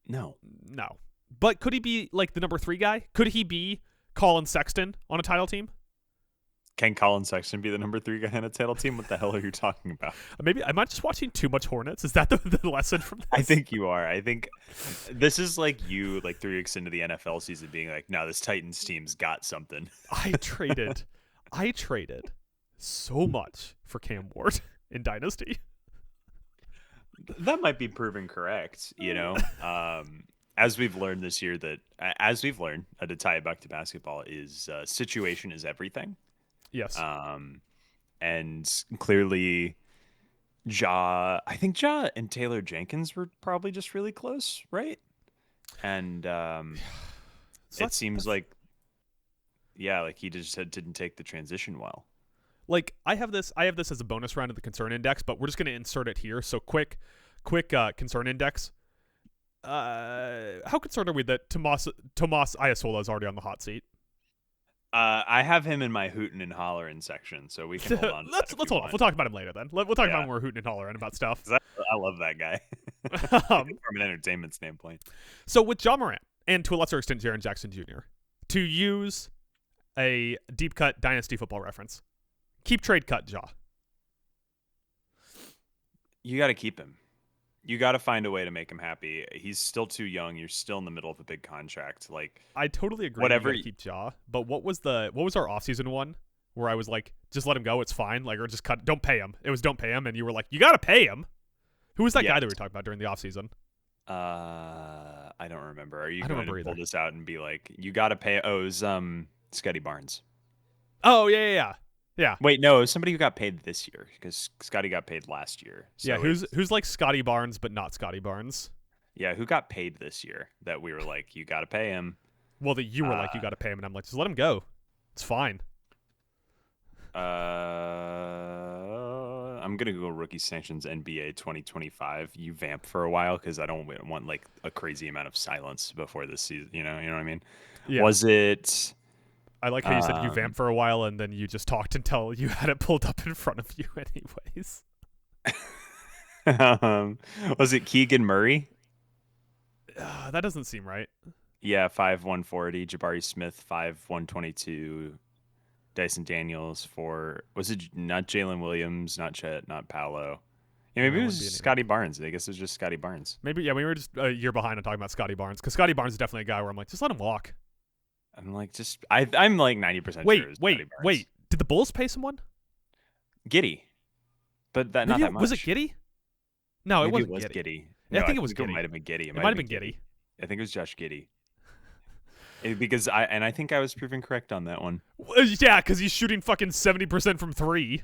No. No. But could he be like the number 3 guy? Could he be Colin Sexton on a title team? Can Colin Sexton be the number 3 guy on a title team? What the hell are you talking about? Maybe am I just watching too much Hornets? Is that the lesson from this? I think you are. I think this is like you, like 3 weeks into the NFL season, being like, "No, this Titans team's got something." I traded so much for Cam Ward in Dynasty. That might be proven correct. As we've learned this year, to tie it back to basketball, is situation is everything. Yes. And clearly, I think Ja and Taylor Jenkins were probably just really close, right? And it seems like he just didn't take the transition well. Like I have this as a bonus round of the concern index, but we're just going to insert it here. So quick concern index. How concerned are we that Tomas Iasola is already on the hot seat? I have him in my Hootin and Hollerin section, so we can hold on. let's hold on. We'll talk about him later then. We'll talk about when we're Hootin and Hollerin about stuff. I love that guy from an entertainment standpoint. So with Ja Morant, and to a lesser extent Jaren Jackson Jr., to use a deep cut dynasty football reference, keep trade cut Ja. You got to keep him. You got to find a way to make him happy. He's still too young. You're still in the middle of a big contract. Like, I totally agree. Whatever. You gotta keep Ja. But what was our offseason one where I was like, just let him go, it's fine. Like, or just cut. Don't pay him. It was don't pay him, and you were like, you gotta pay him. Who was that guy that we were talking about during the offseason? I don't remember. Are you going to pull this out and be like, you got to pay? Oh, it was Scotty Barnes. Oh yeah. Wait, no, it was somebody who got paid this year because Scotty got paid last year. So yeah, who's like Scotty Barnes but not Scotty Barnes? Yeah, who got paid this year that we were like, you got to pay him. Well, that you were like, you got to pay him, and I'm like, just let him go. It's fine. I'm gonna go rookie sanctions NBA 2025. You vamp for a while because I don't want like a crazy amount of silence before this season. You know what I mean? Yeah. Was it? I like how you said you vamped for a while and then you just talked until you had it pulled up in front of you anyways. Was it Keegan Murray? That doesn't seem right. Yeah, 5'140. Jabari Smith 5'122. Dyson Daniels was it not Jalen Williams, not Chet, not Paolo? Yeah, maybe it was Scotty Barnes. I guess it was just Scotty Barnes. Maybe, yeah, we were just a year behind on talking about Scotty Barnes because Scotty Barnes is definitely a guy where I'm like, just let him walk. I'm like, I'm like 90% sure. Wait. Did the Bulls pay someone? Giddey. But not that much. Was it Giddey? No, maybe it wasn't Giddey. No, I think it was Giddey. It might have been Giddey. It might have been Giddey. I think it was Josh Giddey. Because I think I was proven correct on that one. Yeah, because he's shooting fucking 70% from 3.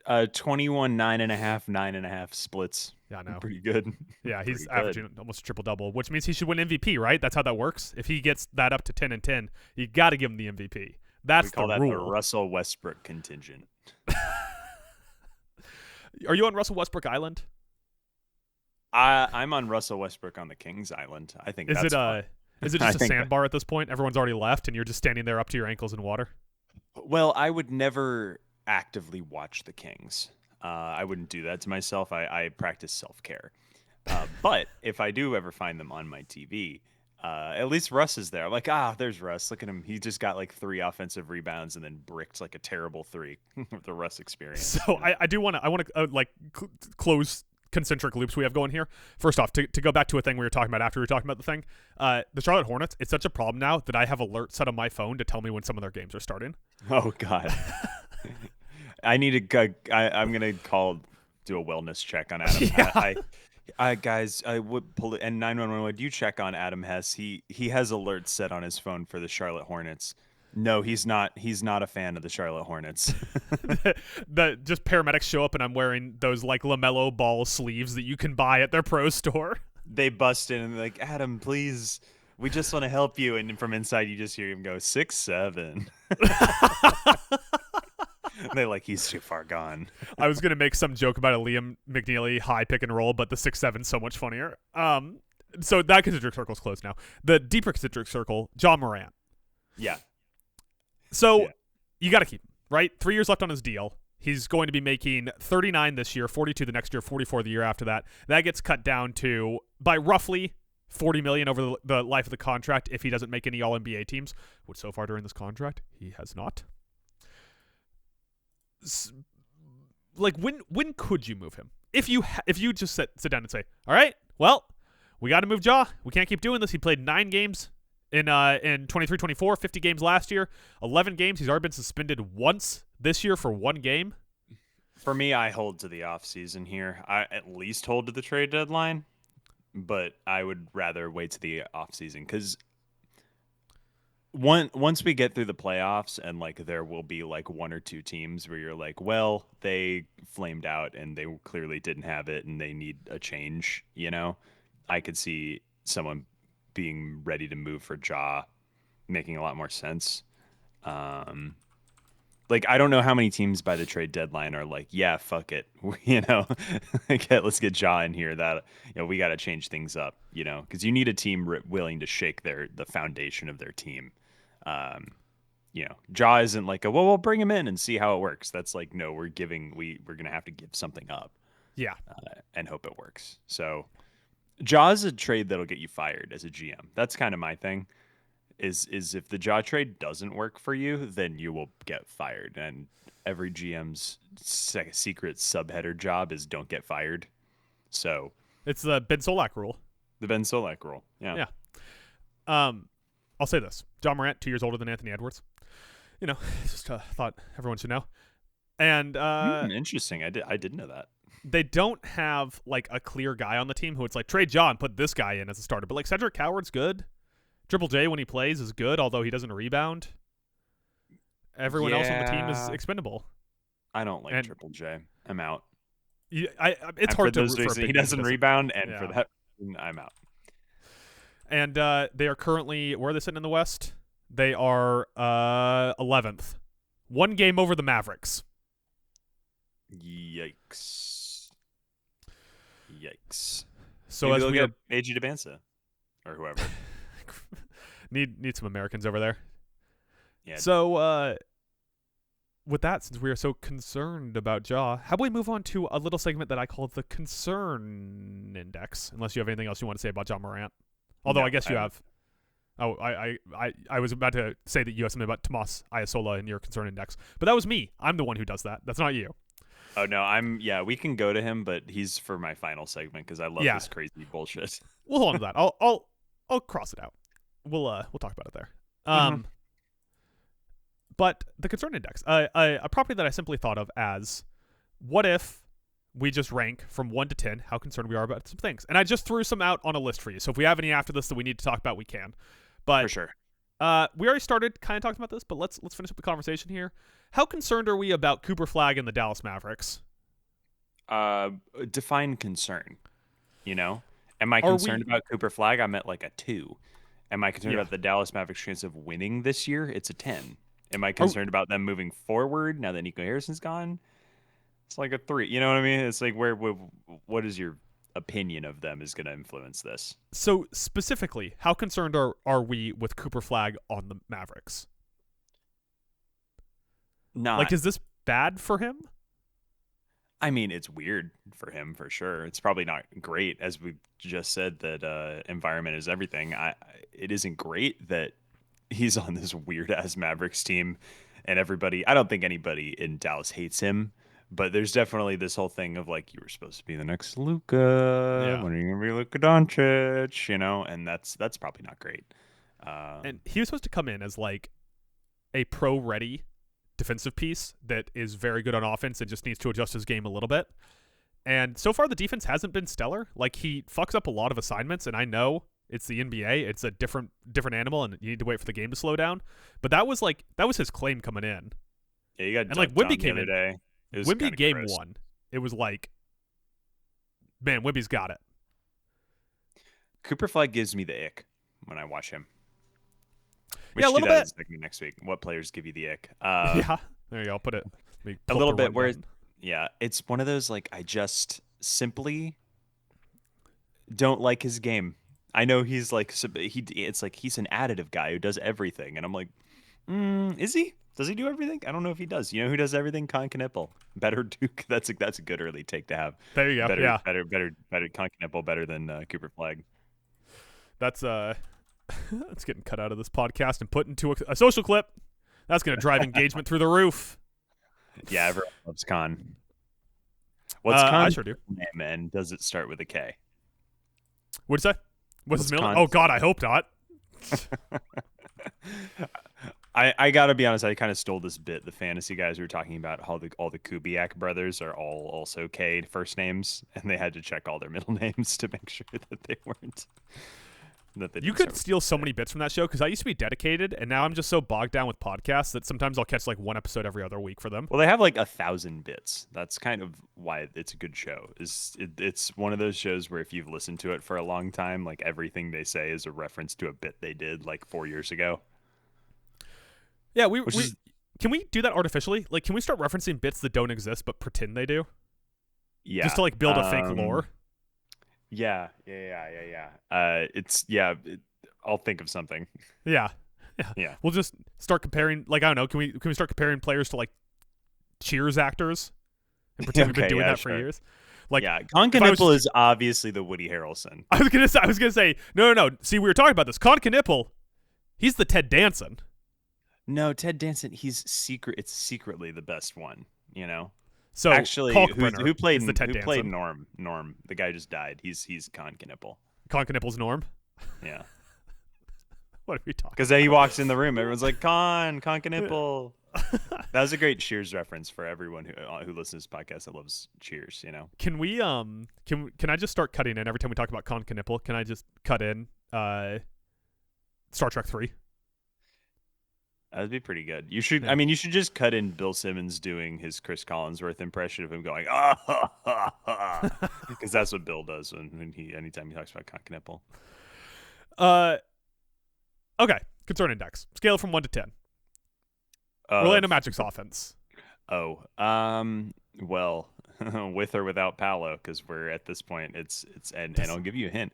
21, 9.5, 9.5 splits. Yeah, I know. Pretty good. Yeah, he's averaging almost a triple-double, which means he should win MVP, right? That's how that works. If he gets that up to 10 and 10, you got to give him the MVP. That's the rule. We call that the Russell Westbrook contingent. Are you on Russell Westbrook Island? I'm on Russell Westbrook on the Kings Island. I think that's fun. Is it just a sandbar at this point? Everyone's already left, and you're just standing there up to your ankles in water? Well, I would never actively watch the Kings. I wouldn't do that to myself. I practice self-care. But if I do ever find them on my TV, at least Russ is there. I'm like, there's Russ. Look at him. He just got like 3 offensive rebounds and then bricked like a terrible 3 with the Russ experience. So I want to close concentric loops we have going here. First off, to go back to a thing we were talking about after we were talking about the thing, the Charlotte Hornets, it's such a problem now that I have alerts set on my phone to tell me when some of their games are starting. Oh, God. I need to go. I'm going to do a wellness check on Adam. Yeah. Guys, I would pull it. And 911, would you check on Adam Hess? He has alerts set on his phone for the Charlotte Hornets. No, he's not. He's not a fan of the Charlotte Hornets. The just paramedics show up and I'm wearing those like LaMelo Ball sleeves that you can buy at their pro store. They bust in and they're like, Adam, please, we just want to help you. And from inside, you just hear him go 6'7". They're like, he's too far gone. I was gonna make some joke about a Liam McNeely high pick and roll, but the 6'7" so much funnier. So that concentric circle's closed now. The deeper concentric circle, John Morant. Yeah. So you got to keep him, right? 3 years left on his deal. He's going to be making 39 this year, 42 the next year, 44 the year after that. That gets cut down to by roughly $40 million over the life of the contract if he doesn't make any All-NBA teams, which so far during this contract he has not. Like when could you move him? If you just sit down and say, all right, well, we got to move Ja. We can't keep doing this. He played 9 games in 23-24, 50 games last year, 11 games. He's already been suspended once this year for 1 game. For me, I hold to the offseason here. I at least hold to the trade deadline, but I would rather wait to the offseason because once we get through the playoffs and like there will be like 1 or 2 teams where you're like, well, they flamed out and they clearly didn't have it and they need a change, I could see someone being ready to move for Ja making a lot more sense. Like I don't know how many teams by the trade deadline are like, yeah, fuck it, okay, let's get Ja in here. That we got to change things up, because you need a team willing to shake the foundation of their team. Ja isn't like well, we'll bring him in and see how it works. That's like, no, we're gonna have to give something up, and hope it works. So Ja is a trade that'll get you fired as a GM. That's kind of my thing. Is if the Ja trade doesn't work for you, then you will get fired. And every GM's secret subheader job is don't get fired. So it's the Ben Solak rule. The Ben Solak rule. Yeah. I'll say this: John Morant, 2 years older than Anthony Edwards. Just thought everyone should know. And interesting. I didn't know that. They don't have like a clear guy on the team who it's like trade Ja and put this guy in as a starter. But like Cedric Howard's good. Triple J when he plays is good, although he doesn't rebound. Everyone else on the team is expendable. I don't like Triple J. I'm out. It's hard to root for a big he doesn't rebound, and for that, I'm out. And they are currently, where are they sitting in the West? They are 11th. 1 game over the Mavericks. Yikes. So maybe as they'll we get AG DeBansa or whoever. need some Americans over there. Yeah. So with that, since we are so concerned about Ja, how about we move on to a little segment that I call the concern index? Unless you have anything else you want to say about John Morant. Although I guess you have. Oh, I was about to say that you have something about Tomas Iasola in your concern index, but that was me. I'm the one who does that. That's not you. Oh no, we can go to him, but he's for my final segment because I love this crazy bullshit. We'll hold on to that. I'll cross it out. We'll talk about it there. But the concern index, a property that I simply thought of as, what if we just rank from 1 to 10 how concerned we are about some things, and I just threw some out on a list for you. So if we have any after this that we need to talk about, we can. But for sure. We already started kind of talking about this, but let's finish up the conversation here. How concerned are we about Cooper Flagg and the Dallas Mavericks? Define concern. Am I concerned about Cooper Flagg? I'm at like a 2. Am I concerned about the Dallas Mavericks' chance of winning this year? It's a 10. Am I concerned about them moving forward now that Nico Harrison's gone? It's like a 3. You know what I mean? It's like what is your opinion of them is going to influence this? So specifically, how concerned are we with Cooper Flagg on the Mavericks? Not like, is this bad for him? I mean, it's weird for him for sure. It's probably not great, as we just said that environment is everything. It isn't great that he's on this weird ass Mavericks team, and everybody. I don't think anybody in Dallas hates him, but there's definitely this whole thing of like, you were supposed to be the next Luka. When are you gonna be Luka Doncic? And that's probably not great. And he was supposed to come in as like a pro-ready defensive piece that is very good on offense and just needs to adjust his game a little bit. And so far the defense hasn't been stellar. Like, he fucks up a lot of assignments, and I know It's the NBA. It's a different animal, and you need to wait for the game to slow down. But that was his claim coming in. Yeah, you got And like dunked Wemby on the came other in. day. It was Wemby kinda game gross. 1. It was like, man, Wemby's got it. Cooper Flag gives me the ick when I watch him. We Yeah, a should do little that bit. as a segment next week. What players give you the ick? Yeah, there you go. I'll put it. Let me A pull up little the bit where, rundown. yeah, it's one of those like I just simply don't like his game. I know he's like it's like he's an additive guy who does everything, and I'm like, is he? Does he do everything? I don't know if he does. You know who does everything? Con Knippel. Better Duke. That's a good early take to have. There you go. Better, Yeah, better Con Knippel better than Cooper Flag. that's that's getting cut out of this podcast and put into a social clip. That's gonna drive engagement through the roof. Yeah, everyone loves Con. What's I Con's sure do. name, and does it start with a K? What'd you say? What's his middle name? Con's- Oh God, I hope not. I gotta be honest. I kind of stole this bit. The fantasy guys were talking about how all the Kubiak brothers are all also K first names, and they had to check all their middle names to make sure that they weren't. That they You didn't could start steal so many bits from that show because I used to be dedicated, and now I'm just so bogged down with podcasts that sometimes I'll catch like one episode every other week for them. Well, they have like 1,000 bits. That's kind of why it's a good show. It's one of those shows where if you've listened to it for a long time, like everything they say is a reference to a bit they did like 4 years ago. Yeah, is- can we do that artificially? Like, can we start referencing bits that don't exist but pretend they do, Yeah, just to like build a fake lore? Yeah. I'll think of something. Yeah. Yeah. We'll just start comparing. Like, I don't know. Can we start comparing players to like Cheers actors and pretend we've been Okay, doing yeah, that for sure. years? Like, Yeah, Con if I was- Knippel is obviously the Woody Harrelson. I was gonna say no. See, we were talking about this. Con Knippel, he's the Ted Danson. No, Ted Danson. It's secretly the best one. You know. So Actually, Kalkbrenner who played is the Ted who Danson. played Norm? Norm, the guy just died. He's Con Knippel. Con Knippel's Norm. Yeah, What are we talking? because he walks in the room, everyone's like Con Knippel. That was a great Cheers reference for everyone who listens to this podcast that loves Cheers. You know. Can we can I just start cutting in every time we talk about Con Knippel? Can I just cut in Star Trek 3? That'd be pretty good. You should. Yeah. I mean, you should just cut in Bill Simmons doing his Chris Collinsworth impression of him going ah ha ha ha, because that's what Bill does anytime he talks about Con Knippel. Okay. Concern index. Scale from 1 to 10. Uh, Orlando Magic's offense. Oh, well, with or without Paolo, because we're at this point. And I'll give you a hint.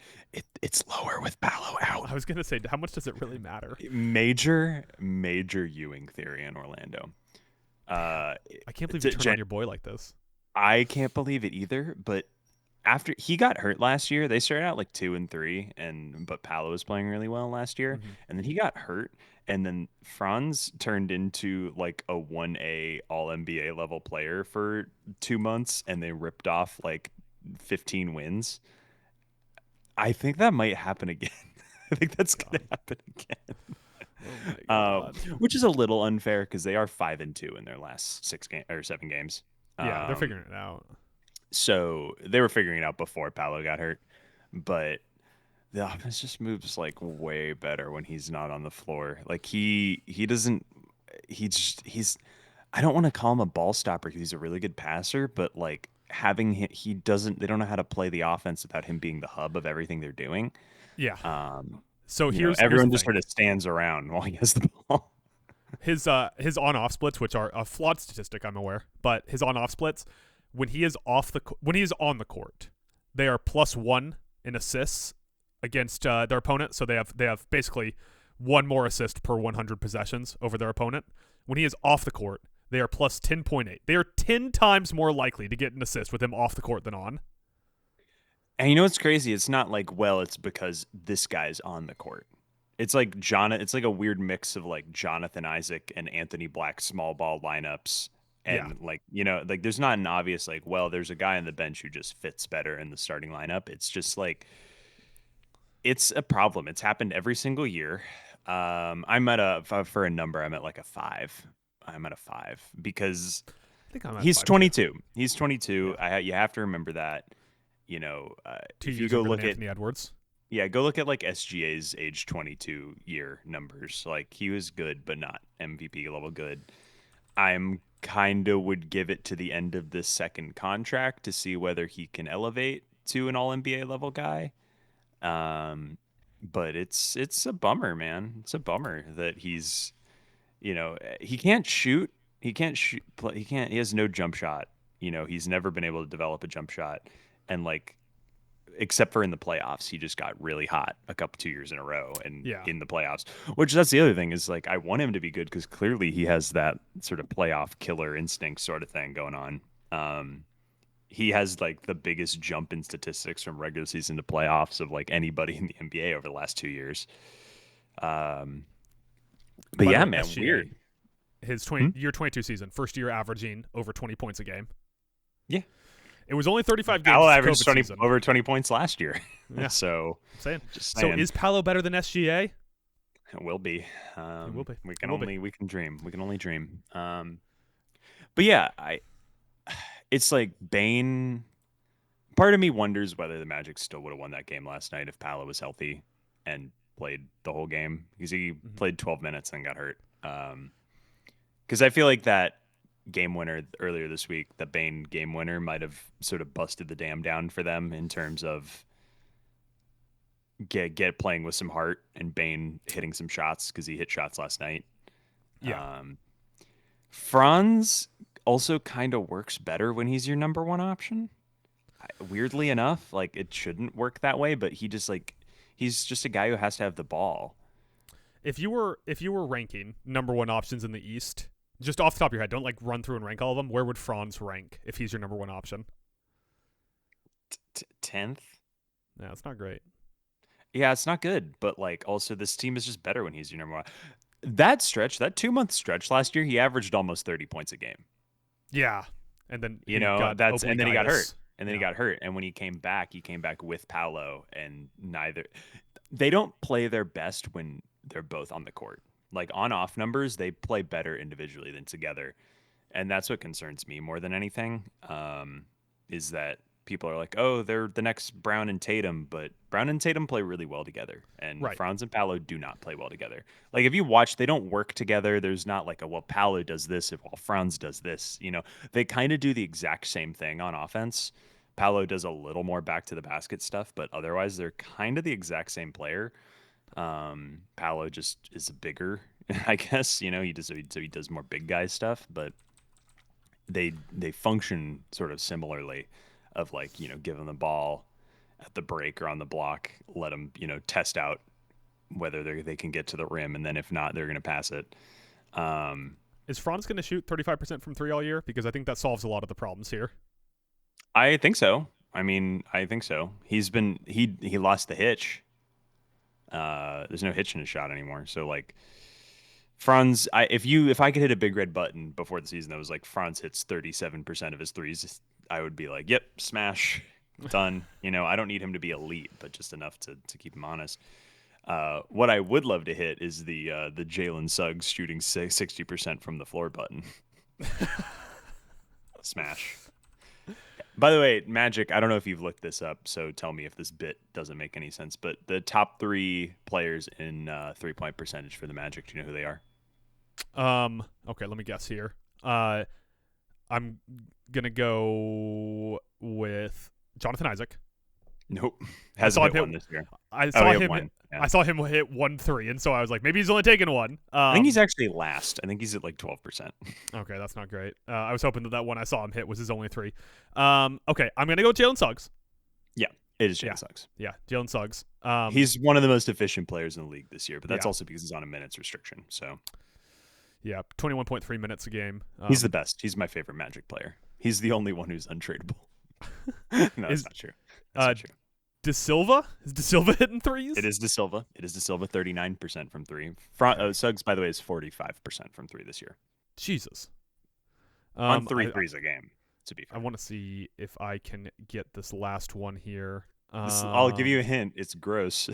It's lower with Paolo out. I was gonna say, how much does it really matter? Major Ewing theory in Orlando. I can't believe you turned on your boy like this. I can't believe it either. But after he got hurt last year, they started out like 2-3, but Paolo was playing really well last year, and then he got hurt. And then Franz turned into like a 1A All NBA level player for 2 months, and they ripped off like 15 wins. I think that might happen again. I think that's going to happen again. Oh my God. Which is a little unfair because they are 5-2 in their last 7 games. Yeah, they're figuring it out. So they were figuring it out before Paolo got hurt, but the offense just moves like way better when he's not on the floor. Like he's I don't want to call him a ball stopper. He's a really good passer, but like having him, they don't know how to play the offense without him being the hub of everything they're doing. Yeah. So Everyone here's the just thing. sort of stands around while he has the ball. His on-off splits, which are a flawed statistic, I'm aware, but his on-off splits when he is on the court, they are +1 in assists against their opponent. So they have basically one more assist per 100 possessions over their opponent. When he is off the court, they are +10.8. They are 10 times more likely to get an assist with him off the court than on. And you know what's crazy? It's not like, well, it's because this guy's on the court. It's like it's like a weird mix of like Jonathan Isaac and Anthony Black small ball lineups. And like, like there's not an obvious like, well, there's a guy on the bench who just fits better in the starting lineup. It's just like, it's a problem. It's happened every single year. I'm at for a number, I'm at like a 5. I'm at a 5 because I think I'm at he's 5. 22. He's 22. You have to remember that. 2 if you years go younger look than at Anthony Edwards. Yeah, go look at like SGA's age 22 year numbers. Like he was good, but not MVP level good. I'm kind of would give it to the end of this second contract to see whether he can elevate to an All NBA level guy. Um, but it's a bummer, man. It's a bummer that he can't shoot. He can't shoot. He can't. He has no jump shot. He's never been able to develop a jump shot, and like except for in the playoffs, he just got really hot a couple 2 years in a row and Yeah. in the playoffs, which that's the other thing is like I want him to be good because clearly he has that sort of playoff killer instinct sort of thing going on. He has like the biggest jump in statistics from regular season to playoffs of like anybody in the NBA over the last 2 years. But By the yeah, way, man, SGA, weird. his Hmm? year 22 season, first year averaging over 20 points a game. Yeah. It was only 35 games. Paolo this averaged COVID 20 season. over 20 points last year. Yeah, So I'm saying. just So saying. is Paolo better than SGA? It will be. It will be. We can dream. We can only dream. But yeah, it's like Bane. Part of me wonders whether the Magic still would have won that game last night if Paolo was healthy and played the whole game because he played 12 minutes and got hurt. Because I feel like that game winner earlier this week, the Bane game winner, might have sort of busted the dam down for them in terms of get playing with some heart and Bane hitting some shots because he hit shots last night. Yeah. Franz also kind of works better when he's your number one option. Weirdly enough, like it shouldn't work that way, but he's just a guy who has to have the ball. If you were ranking number one options in the East, just off the top of your head, don't like run through and rank all of them. Where would Franz rank if he's your number one option? 10th. Yeah, it's not great. Yeah, it's not good, but like also this team is just better when he's your number one. That 2-month stretch last year, he averaged almost 30 points a game. Yeah, and then And then he got hurt. And then Yeah. he got hurt. And when he came back with Paolo, and they don't play their best when they're both on the court. Like on off numbers, they play better individually than together. And that's what concerns me more than anything, is that people are like, oh, they're the next Brown and Tatum, but Brown and Tatum play really well together. And Right. Franz and Paolo do not play well together. Like if you watch, they don't work together. There's not like well, Paolo does this while Franz does this. They kind of do the exact same thing on offense. Paolo does a little more back to the basket stuff, but otherwise they're kind of the exact same player. Paolo just is bigger, I guess. He does more big guy stuff, but they function sort of similarly. Of like give them the ball at the break or on the block, let them test out whether they can get to the rim, and then if not, they're going to pass it. Is Franz going to shoot 35% from three all year? Because I think that solves a lot of the problems here. I think so. I think so. He lost the hitch. There's no hitch in his shot anymore. So like Franz, if I could hit a big red button before the season that was like Franz hits 37% of his threes, I would be like, yep, smash, done. I don't need him to be elite, but just enough to keep him honest. What I would love to hit is the Jalen Suggs shooting 60% from the floor button. Smash. By the way, Magic, I don't know if you've looked this up, so tell me if this bit doesn't make any sense, but the top 3 players in three-point percentage for the Magic, do you know who they are? Okay, let me guess here. I'm gonna go with Jonathan Isaac. Nope. Hasn't hit one this year. I saw him. Yeah. I saw him hit 1-3, and so I was like, maybe he's only taken one. I think he's actually last. I think he's at like 12%. Okay, that's not great. I was hoping that one I saw him hit was his only 3. Okay, I'm gonna go with Jalen Suggs. Yeah, it is Jalen Suggs. Yeah, Jalen Suggs. He's one of the most efficient players in the league this year, but that's Yeah. also because he's on a minutes restriction. So yeah, 21.3 minutes a game. he's the best. He's my favorite Magic player. He's the only one who's untradeable. No, that's not true. That's not true. De Silva? Is De Silva hitting threes? It is De Silva. 39% from 3. Suggs, by the way, is 45% from 3 this year. Jesus. On 3 threes a game, to be fair. I want to see if I can get this last one here. I'll give you a hint. It's gross.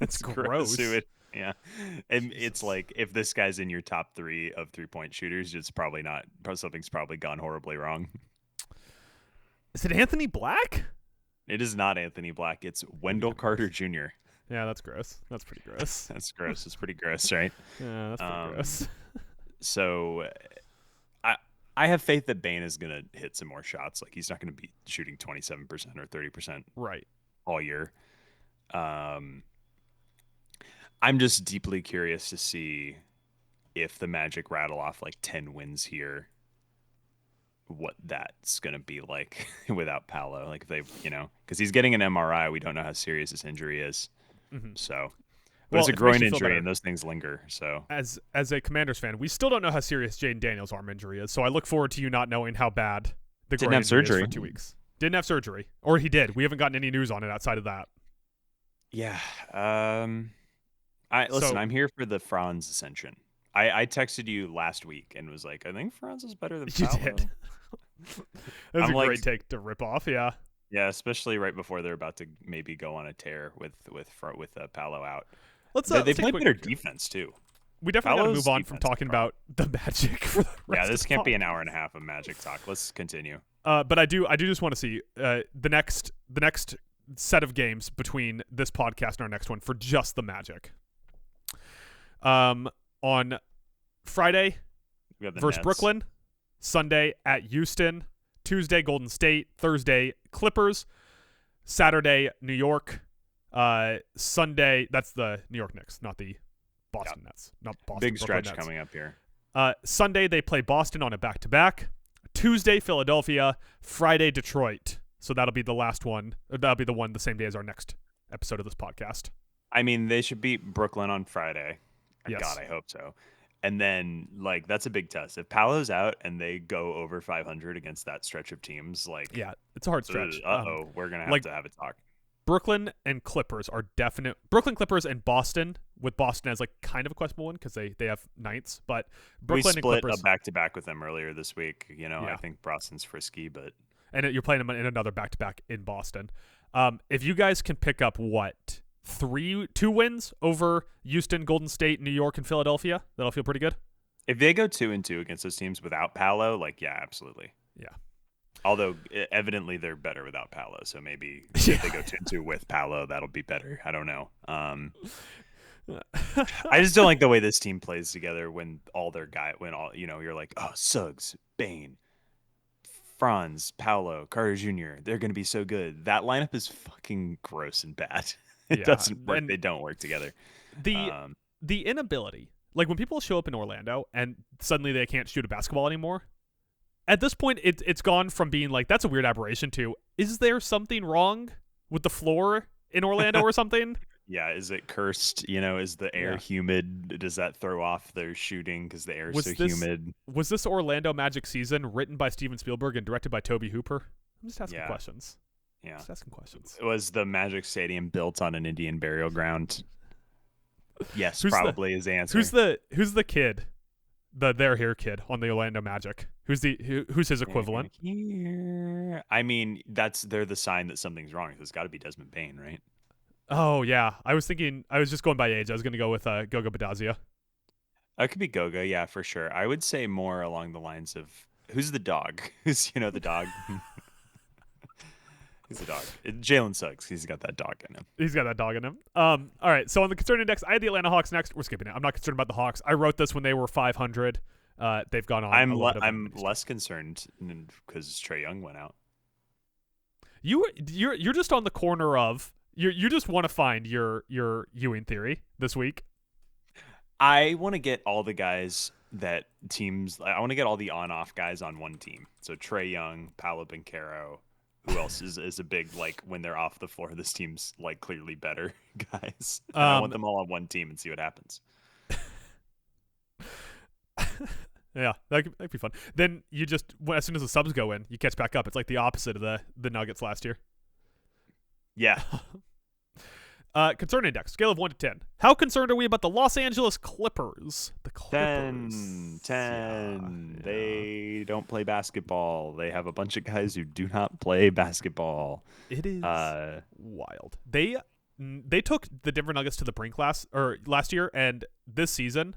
It's gross. Yeah. And it's like, if this guy's in your top 3 of 3-point shooters, it's probably something's probably gone horribly wrong. Is it Anthony Black? It is not Anthony Black. It's Wendell Carter Jr. Yeah, that's gross. That's pretty gross. That's gross. It's pretty gross, right? Yeah, that's pretty gross. So I have faith that Bane is gonna hit some more shots. Like he's not gonna be shooting 27% or 30% right all year. I'm just deeply curious to see if the Magic rattle off like 10 wins here, what that's going to be like without Paolo. Like if they, because he's getting an MRI. We don't know how serious this injury is. Mm-hmm. So, but it's a it groin makes you feel injury better. and those things linger. So As a Commanders fan, we still don't know how serious Jaden Daniels' arm injury is. So I look forward to you not knowing how bad the Didn't groin have injury is surgery. for 2 weeks. Didn't have surgery. Or he did. We haven't gotten any news on it outside of that. yeah. I'm here for the Franz ascension. I texted you last week and was like, I think Franz is better than You Paolo. did. That's a great take to rip off. Yeah. Yeah, especially right before they're about to maybe go on a tear with Paolo out. They Let's play take a better quick- defense too. We definitely got to Paolo's move on from defense is talking a problem. about the Magic for the rest Yeah, of this the can't be pod. an hour and a half of Magic talk. Let's continue. But I do just want to see the next set of games between this podcast and our next one for just the Magic. On Friday We have the versus Nets. Brooklyn, Sunday at Houston, Tuesday Golden State, Thursday Clippers, Saturday New York, Sunday that's the New York Knicks, not the Boston Nets, not Boston. Big Brooklyn stretch Nets. coming up here. Sunday they play Boston on a back-to-back. Tuesday Philadelphia, Friday Detroit. So that'll be the last one. That'll be the one the same day as our next episode of this podcast. I mean, they should beat Brooklyn on Friday. Yes. God, I hope so. And then, that's a big test. If Paolo's out and they go over 500 against that stretch of teams, Yeah, it's a hard stretch. we're gonna have to have a talk. Brooklyn and Clippers are definite. Brooklyn, Clippers, and Boston, with Boston as kind of a questionable one because they have Knights. But Brooklyn We split and Clippers, a back-to-back with them earlier this week. Yeah. I think Boston's frisky, but and you're playing them in another back-to-back in Boston. If you guys can pick up 2 wins over Houston, Golden State, New York, and Philadelphia, that'll feel pretty good. if they go 2-2 against those teams without Paolo, yeah, absolutely. Yeah. Although evidently they're better without Paolo, so maybe if they go 2-2 with Paolo, that'll be better. I don't know. I just don't like the way this team plays together when you're like, oh, Suggs, Bane, Franz, Paolo, Carter Jr. They're gonna be so good. That lineup is fucking gross and bad. It doesn't work. They don't work together. The inability, like when people show up in Orlando and suddenly they can't shoot a basketball anymore. At this point, it's gone from being like that's a weird aberration to is there something wrong with the floor in Orlando or something? Yeah, is it cursed? Is the air humid? Does that throw off their shooting because the air is so humid? Was this Orlando Magic season written by Steven Spielberg and directed by Toby Hooper? I'm just asking questions. Yeah. Just asking questions. Was the Magic Stadium built on an Indian burial ground? Yes, Who's probably is the answer. Who's the kid? Their hair kid on the Orlando Magic. Who's his equivalent? I mean, they're the sign that something's wrong. It's got to be Desmond Bane, right? Oh yeah, I was just going by age. I was going to go with Goga Badazia. It could be Goga, yeah, for sure. I would say more along the lines of who's the dog? Who's the dog? He's a dog. Jalen Suggs. He's got that dog in him. He's got that dog in him. All right. So on the concern index, I had the Atlanta Hawks next. We're skipping it. I'm not concerned about the Hawks. I wrote this when they were 500. They've gone on. I'm less concerned because Trae Young went out. You're just on the corner of you just want to find your Ewing theory this week. I want to get all the guys that teams. I want to get all the on-off guys on one team. So Trae Young, Paolo Banchero. Who else is a big when they're off the floor? This team's clearly better guys. I want them all on one team and see what happens. Yeah, that'd be fun. Then you just as soon as the subs go in, you catch back up. It's like the opposite of the Nuggets last year. Yeah. Concern index, scale of 1 to 10. How concerned are we about the Los Angeles Clippers? The Clippers. 10. They don't play basketball. They have a bunch of guys who do not play basketball. It is wild. They took the Denver Nuggets to the brink last year, and this season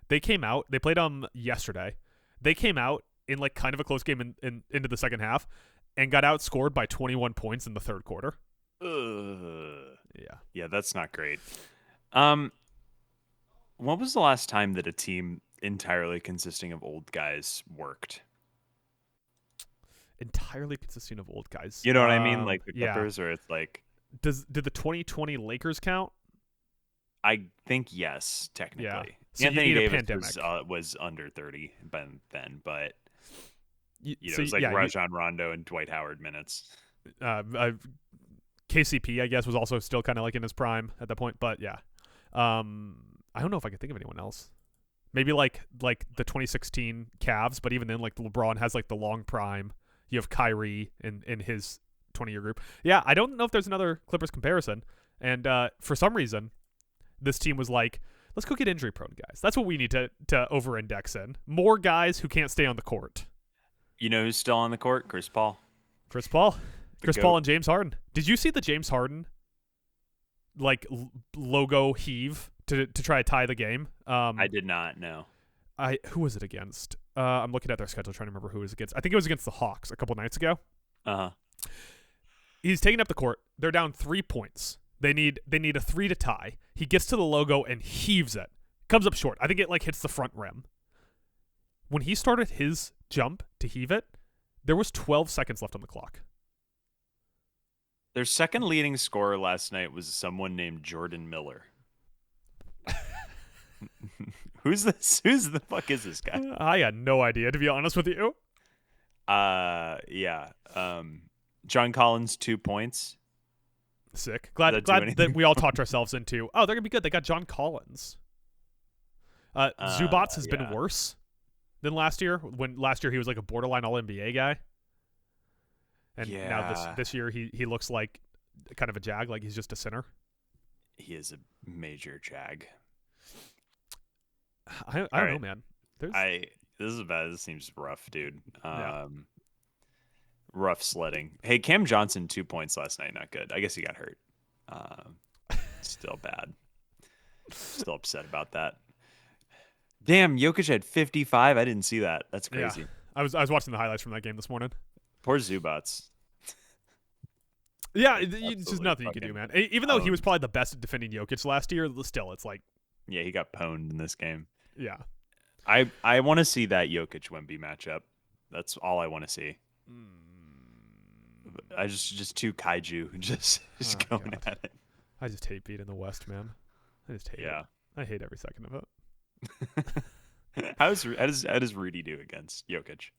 they came out. They played yesterday. They came out in kind of a close game into the second half, and got outscored by 21 points in the third quarter. Yeah, that's not great. When was the last time that a team entirely consisting of old guys worked? Entirely consisting of old guys. You know what I mean? Like the yeah. Clippers, or it's like. Did the 2020 Lakers count? I think yes, technically. Yeah. So Anthony Davis was under 30 by then, but it was like Rajon Rondo and Dwight Howard minutes. KCP, I guess, was also still kind of like in his prime at that point, but yeah. I don't know if I could think of anyone else. Maybe like the 2016 Cavs, but even then, like LeBron has like the long prime. You have Kyrie in his 20-year group. Yeah, I don't know if there's another Clippers comparison. And for some reason, this team was like, let's go get injury-prone guys. That's what we need to over-index in. More guys who can't stay on the court. You know who's still on the court? Chris Paul. Chris Paul and James Harden. Did you see the James Harden logo heave to try to tie the game? I did not know. Who was it against? I'm looking at their schedule trying to remember who it was against. I think it was against the Hawks a couple nights ago. He's taking up the court. They're down 3 points. They need a 3 to tie. He gets to the logo and heaves it. Comes up short. I think it hits the front rim. When he started his jump to heave it, there was 12 seconds left on the clock. Their second leading scorer last night was someone named Jordan Miller. Who's this? Who's the fuck is this guy? I had no idea, to be honest with you. Yeah. John Collins, 2 points. Sick. Glad that we all talked ourselves into, they're going to be good. They got John Collins. Zubats has been worse than last year. When last year he was like a borderline All-NBA guy. And now this year he looks like kind of a jag, like he's just a center. He is a major jag. I don't know, man. This is bad. This seems rough, dude. Rough sledding. Hey, Cam Johnson, 2 points last night. Not good. I guess he got hurt. Still bad. Still upset about that. Damn, Jokic had 55. I didn't see that. That's crazy. Yeah. I was watching the highlights from that game this morning. Poor Zubats. Yeah, it's just nothing you can do, man. Even though he was probably the best at defending Jokic last year, still, it's like... Yeah, he got pwned in this game. Yeah. I want to see that Jokic-Wemby matchup. That's all I want to see. I just two kaiju just going at it. I just hate being in the West, man. I just hate it. I hate every second of it. How does Rudy do against Jokic?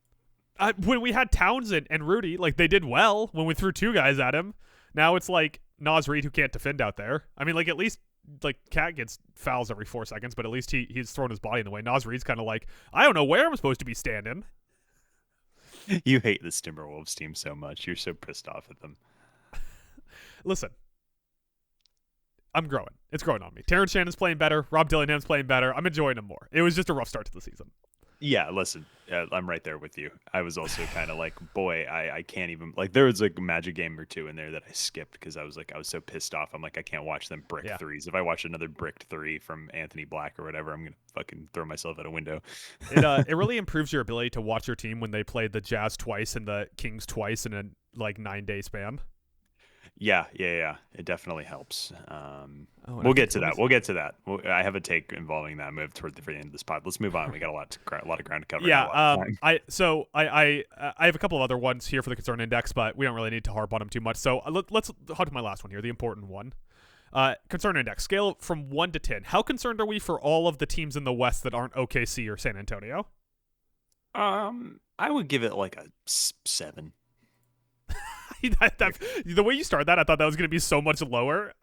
When we had Towns and Rudy, like they did well when we threw 2 guys at him. Now it's like Naz Reid who can't defend out there. I mean, like at least like Cat gets fouls every 4 seconds, but at least he's thrown his body in the way. Naz Reid's kind of like, I don't know where I'm supposed to be standing. You hate this Timberwolves team so much. You're so pissed off at them. Listen, I'm growing. It's growing on me. Terrence Shannon's playing better. Rob Dillingham's playing better. I'm enjoying him more. It was just a rough start to the season. Yeah, listen, I'm right there with you. I was also kind of like, boy, I can't even, like, there was like a Magic game or 2 in there that I skipped because I was so pissed off. I'm like, I can't watch them brick threes. If I watch another bricked 3 from Anthony Black or whatever, I'm going to fucking throw myself out a window. It really improves your ability to watch your team when they play the Jazz twice and the Kings twice in a 9-day span. Yeah. It definitely helps. We'll get to that. I have a take involving that move toward the end of this pod. Let's move on. We got a lot of ground to cover. Yeah. I have a couple of other ones here for the concern index, but we don't really need to harp on them too much. So let's hop to my last one here, the important one. Concern index scale from 1 to 10. How concerned are we for all of the teams in the West that aren't OKC or San Antonio? I would give it like a 7. The way you started that, I thought that was going to be so much lower.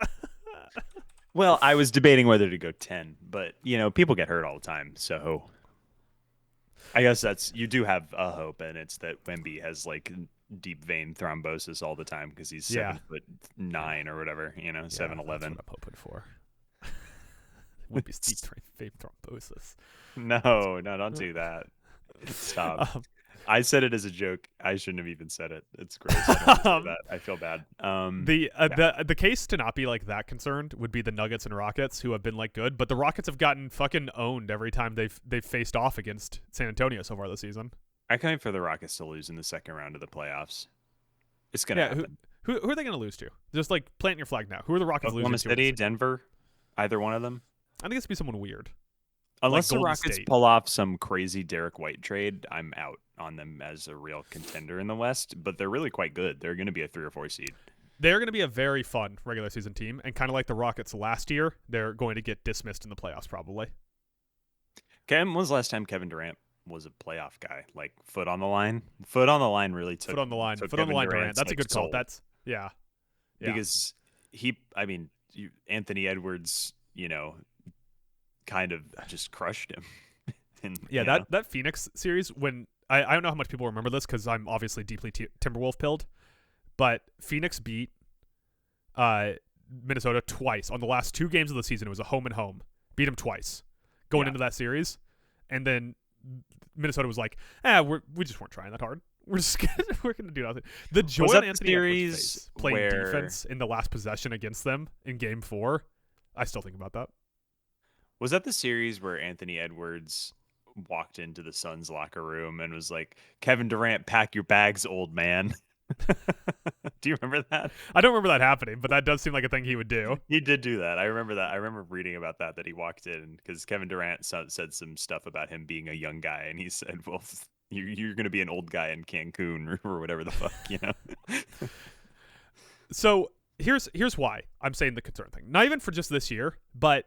Well, I was debating whether to go 10, but people get hurt all the time, so I guess you do have a hope, and it's that Wemby has like deep vein thrombosis all the time because he's 7'9" or whatever, 7'11". That's what I'm hoping for. Wemby's deep vein thrombosis. No, don't do that. Stop. I said it as a joke. I shouldn't have even said it. It's gross. I feel bad. The case to not be like that concerned would be the Nuggets and Rockets, who have been like good, but the Rockets have gotten fucking owned every time they've faced off against San Antonio so far this season. I can't wait for the Rockets to lose in the second round of the playoffs. It's gonna happen. Who are they gonna lose to? Just like plant your flag now. Who are the Rockets losing Oklahoma to? City, Denver, either one of them. I think it's gonna be someone weird. Unless Like the Golden Rockets State. pull off some crazy Derek White trade, I'm out on them as a real contender in the West. But they're really quite good. They're going to be a 3 or 4 seed. They're going to be a very fun regular season team, and kind of like the Rockets last year, they're going to get dismissed in the playoffs probably. When was the last time Kevin Durant was a playoff guy? Like foot on the line? Foot on the line really took Foot on the line. took Foot on the Kevin line, Durant's, Durant. That's a like, good call. soul. That's yeah. Because Anthony Edwards, kind of just crushed him. And, that Phoenix series, when I don't know how much people remember this because I'm obviously deeply Timberwolf pilled, but Phoenix beat Minnesota twice on the last 2 games of the season. It was a home and home. Beat them twice going into that series, and then Minnesota was like, we just weren't trying that hard. We're just we're gonna do nothing. The Jordan Anthony Edwards playing defense in the last possession against them in Game 4, I still think about that. Was that the series where Anthony Edwards walked into the Suns locker room and was like, "Kevin Durant, pack your bags, old man"? Do you remember that? I don't remember that happening, but that does seem like a thing he would do. He did do that. I remember that. I remember reading about that he walked in because Kevin Durant said some stuff about him being a young guy, and he said, "Well, you're going to be an old guy in Cancun or whatever the fuck, So here's why I'm saying the concern thing. Not even for just this year, but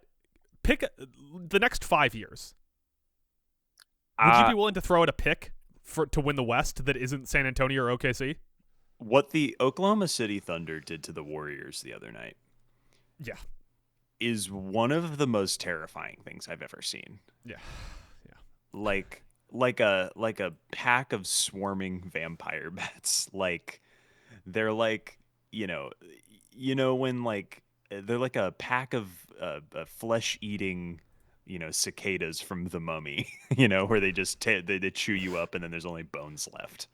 pick the next 5 years. Would you be willing to throw out a pick to win the West that isn't San Antonio or OKC? What the Oklahoma City Thunder did to the Warriors the other night, is one of the most terrifying things I've ever seen. Yeah. Like a pack of swarming vampire bats. Like they're like when like they're like a pack of flesh eating cicadas from The Mummy. Where they just they chew you up and then there's only bones left.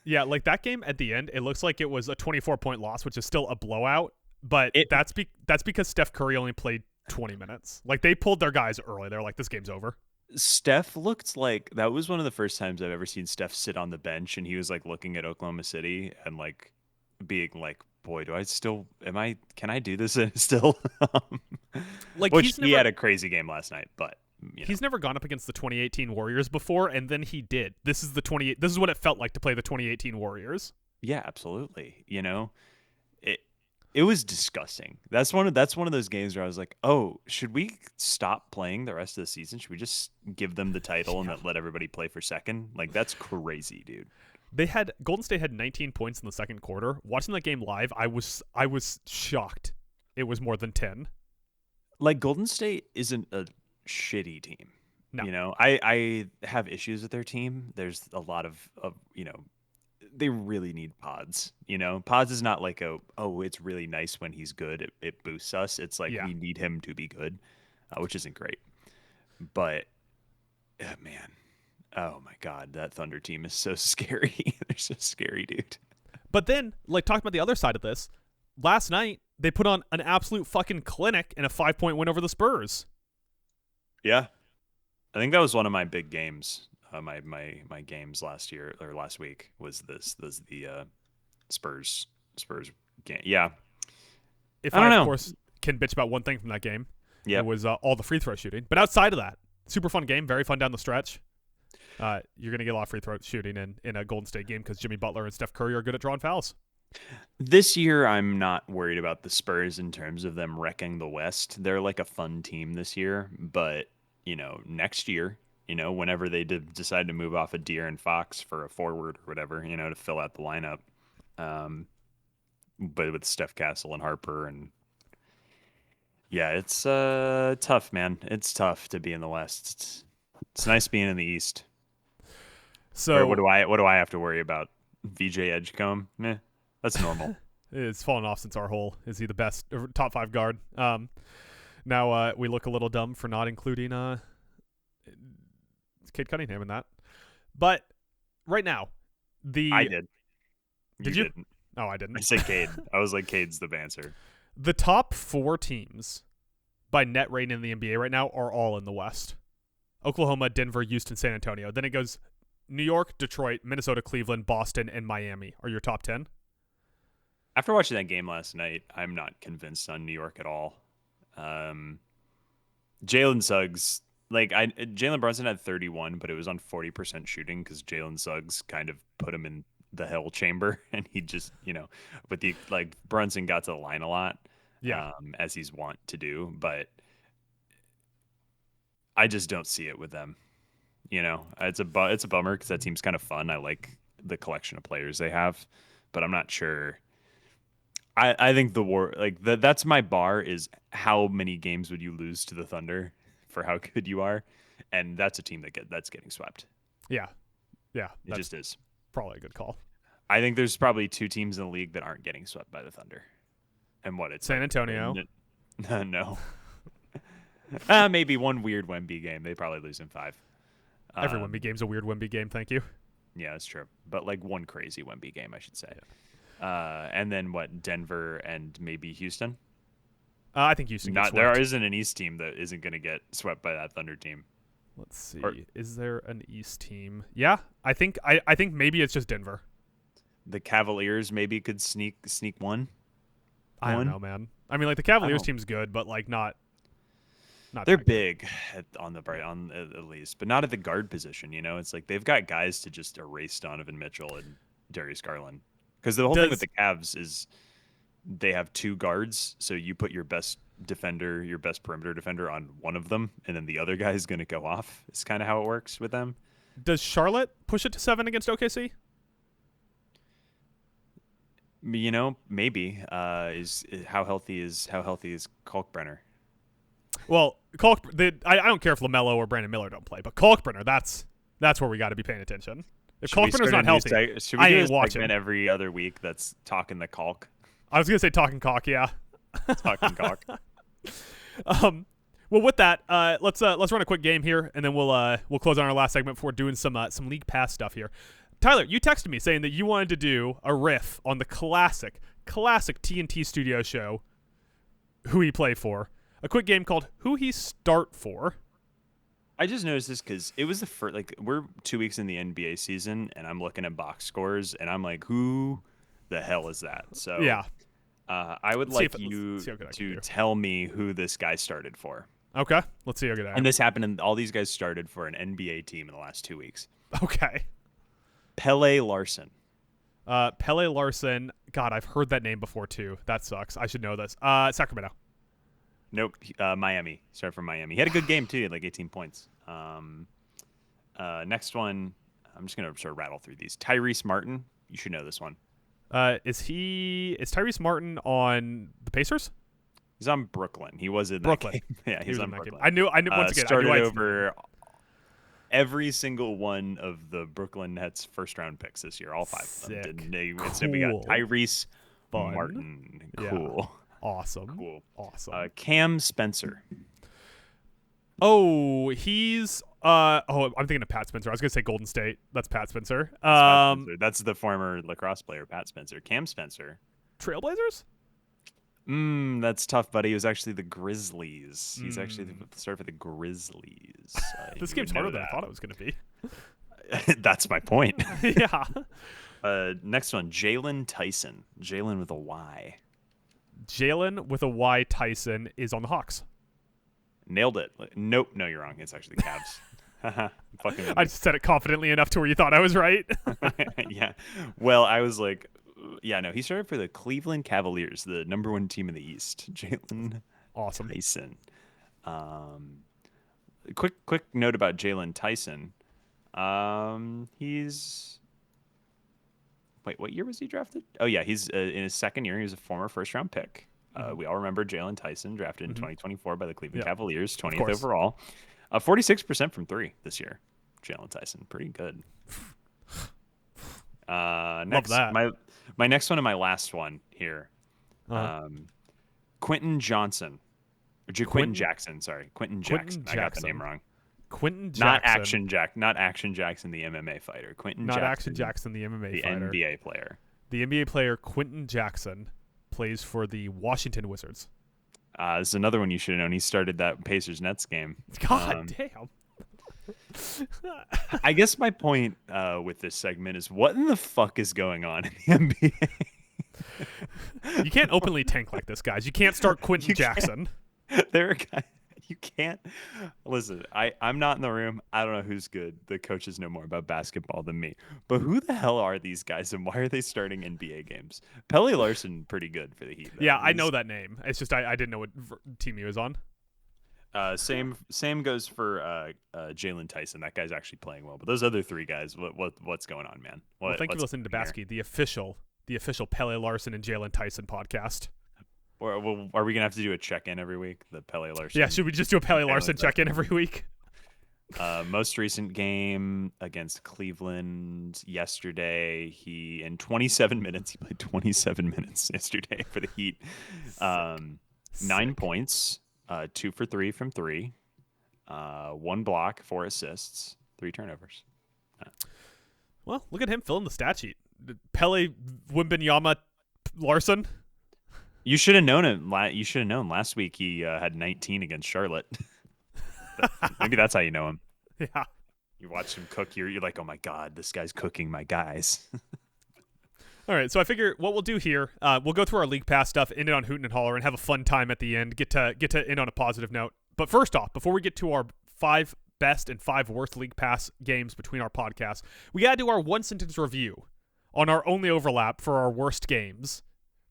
Yeah, like that game at the end, it looks like it was a 24-point loss, which is still a blowout. But that's because Steph Curry only played 20 minutes. Like they pulled their guys early. They're like, this game's over. Steph looked like that was one of the first times I've ever seen Steph sit on the bench, and he was like looking at Oklahoma City and like being like, boy, can I do this still? Like Which he had a crazy game last night, but he's never gone up against the 2018 Warriors before, and then he did. This is what it felt like to play the 2018 Warriors. Yeah, absolutely. It was disgusting. That's one of those games where I was like, oh, should we stop playing the rest of the season? Should we just give them the title and let everybody play for second? Like, that's crazy, dude. Golden State had 19 points in the second quarter. Watching that game live, I was shocked. It was more than 10. Like, Golden State isn't a shitty team. No. I have issues with their team. There's a lot of they really need Pods. Pods is not like it's really nice when he's good. It boosts us. It's like we need him to be good, which isn't great. But man, oh my God, that Thunder team is so scary. They're so scary, dude. But then, like, talking about the other side of this, last night they put on an absolute fucking clinic in a 5-point win over the Spurs. Yeah, I think that was one of my big games. My games last week was the Spurs game. Yeah. If I of course can bitch about one thing from that game, it was all the free throw shooting. But outside of that, super fun game, very fun down the stretch. You're gonna get a lot of free throw shooting in a Golden State game because Jimmy Butler and Steph Curry are good at drawing fouls. This year, I'm not worried about the Spurs in terms of them wrecking the West. They're like a fun team this year, but next year, whenever they decide to move off of De'Aaron Fox for a forward or whatever, to fill out the lineup, but with Steph Castle and Harper and it's tough, man. It's tough to be in the West. It's nice being in the East. So what do I have to worry about? VJ Edgecombe? Meh. That's normal. It's fallen off since our hole. Is he the best top 5 guard? Now we look a little dumb for not including Cade Cunningham in that. But right now, I did. Did you? Didn't. Oh, I didn't. I said Cade. I was like, Cade's the answer. The top 4 teams by net rating in the NBA right now are all in the West. Oklahoma, Denver, Houston, San Antonio. Then it goes New York, Detroit, Minnesota, Cleveland, Boston, and Miami are your top 10. After watching that game last night, I'm not convinced on New York at all. Jalen Suggs, Jalen Brunson had 31, but it was on 40% shooting because Jalen Suggs kind of put him in the hell chamber, and he just, but Brunson got to the line a lot, as he's wont to do, but I just don't see it with them. It's a bummer because that team's kind of fun. I like the collection of players they have, but I'm not sure. I think that's my bar is how many games would you lose to the Thunder for how good you are, and that's a team that's getting swept. Yeah, it just is probably a good call. I think there's probably 2 teams in the league that aren't getting swept by the Thunder, and it's San Antonio. No, maybe one weird Wemby game. They probably lose in 5. Every Wemby game's a weird Wemby game. Thank you. Yeah, that's true, but one crazy Wemby game, I should say. Yeah. And then Denver and maybe Houston? I think Houston gets swept. There isn't an East team that isn't going to get swept by that Thunder team. Let's see. Is there an East team? Yeah, I think maybe it's just Denver. The Cavaliers maybe could sneak one. I don't know, man. I mean, the Cavaliers team's good, but not. They're big on at least, but not at the guard position. It's they've got guys to just erase Donovan Mitchell and Darius Garland. Because the whole thing with the Cavs is they have 2 guards, so you put your best defender, your best perimeter defender on one of them, and then the other guy is going to go off. It's kind of how it works with them. Does Charlotte push it to 7 against OKC? Maybe. Is how healthy is Kalkbrenner? Well, I don't care if LaMelo or Brandon Miller don't play, but Kalkbrenner, that's where we got to be paying attention. If Kalkbrenner's not healthy, I ain't watching. Every other week that's talking the Kalk. I was gonna say talking cock, yeah. Talking cock. Well, with that, let's run a quick game here, and then we'll close on our last segment before doing some league pass stuff here. Tyler, you texted me saying that you wanted to do a riff on the classic TNT Studio show, Who He Play For, a quick game called Who He Start For. I just noticed this because it was the first, we're 2 weeks in the NBA season, and I'm looking at box scores, and I'm like, who the hell is that? So yeah, I would like you to tell me who this guy started for. Okay, let's see how good I am. And this happened, and all these guys started for an NBA team in the last 2 weeks. Okay. Pele Larson. Pele Larson. God, I've heard that name before too. That sucks. I should know this. Sacramento. Nope. Miami. Started from Miami. He had a good game too. He had 18 points. Next one. I'm just gonna sort of rattle through these. Tyrese Martin. You should know this one. Is Tyrese Martin on the Pacers? He's on Brooklyn. He was in Brooklyn. That game. Yeah, he's on Brooklyn. I knew. Once again, started over every single one of the Brooklyn Nets first round picks this year. All 5 of them. Cool. We got Tyrese Fun. Martin. Cool. Yeah. Awesome. Cool. Awesome. Cam Spencer. Oh, he's I'm thinking of Pat Spencer. I was gonna say Golden State. That's Pat Spencer. That's the former lacrosse player, Pat Spencer. Cam Spencer. Trailblazers? That's tough, buddy. It was actually the Grizzlies. He's actually the starter for the Grizzlies. This game's harder than I thought it was gonna be. That's my point. Yeah. Next one, Jalen Tyson. Jalen with a Y. Jalen with a Y Tyson is on the Hawks. Nailed it. Nope. No, you're wrong. It's actually the Cavs. I just said it confidently enough to where you thought I was right. Yeah. Well, I was like, yeah, no. He started for the Cleveland Cavaliers, the number 1 team in the East. Jalen awesome. Tyson. Quick note about Jalen Tyson. He's... Wait, what year was he drafted? Oh, yeah, he's in his second year. He was a former first-round pick. We all remember Jalen Tyson, drafted in 2024 by the Cleveland Cavaliers, 20th overall. 46% from 3 this year. Jalen Tyson, pretty good. Next, Love that. My next one and my last one here. Quentin Johnson. Quentin Jackson, sorry. Quentin Jackson. I got the name wrong. Quentin Jackson. Not Action Jackson, the MMA fighter. Not Action Jackson, the MMA fighter. The NBA player. The NBA player Quentin Jackson plays for the Washington Wizards. This is another one you should have known. He started that Pacers-Nets game. God damn. I guess my point with this segment is what in the fuck is going on in the NBA? You can't openly tank like this, guys. You can't start Quentin You Jackson. There are guys you can't listen. I'm not in the room. I don't know who's good. The coaches know more about basketball than me. But who the hell are these guys and why are they starting NBA games? Pelle Larson pretty good for the Heat. Though. Yeah, I know that name. It's just I didn't know what team he was on. Same goes for Jalen Tyson. That guy's actually playing well. But those other three guys, what's going on, man? Well, thank you for listening to BASKEY, the official Pelle Larson and Jalen Tyson podcast. Or are we gonna have to do a check-in every week? The Pelle Larson. Yeah, should we just do a Pelle Larson check-in every week? Most recent game against Cleveland yesterday. He in 27 minutes. He played 27 minutes yesterday for the Heat. 9 points, 2 for 3 from 3, 1 block, 4 assists, 3 turnovers. Well, look at him filling the stat sheet. Pelle Wembanyama Larson. You should have known it. You should have known last week he had 19 against Charlotte. Maybe that's how you know him. Yeah. You watch him cook. You're like, oh my god, this guy's cooking my guys. All right, so I figure what we'll do here, we'll go through our league pass stuff, end it on Hootin and Hollerin, and have a fun time at the end. Get to end on a positive note. But first off, before we get to our 5 best and 5 worst league pass games between our podcasts, we gotta do our 1-sentence review on our only overlap for our worst games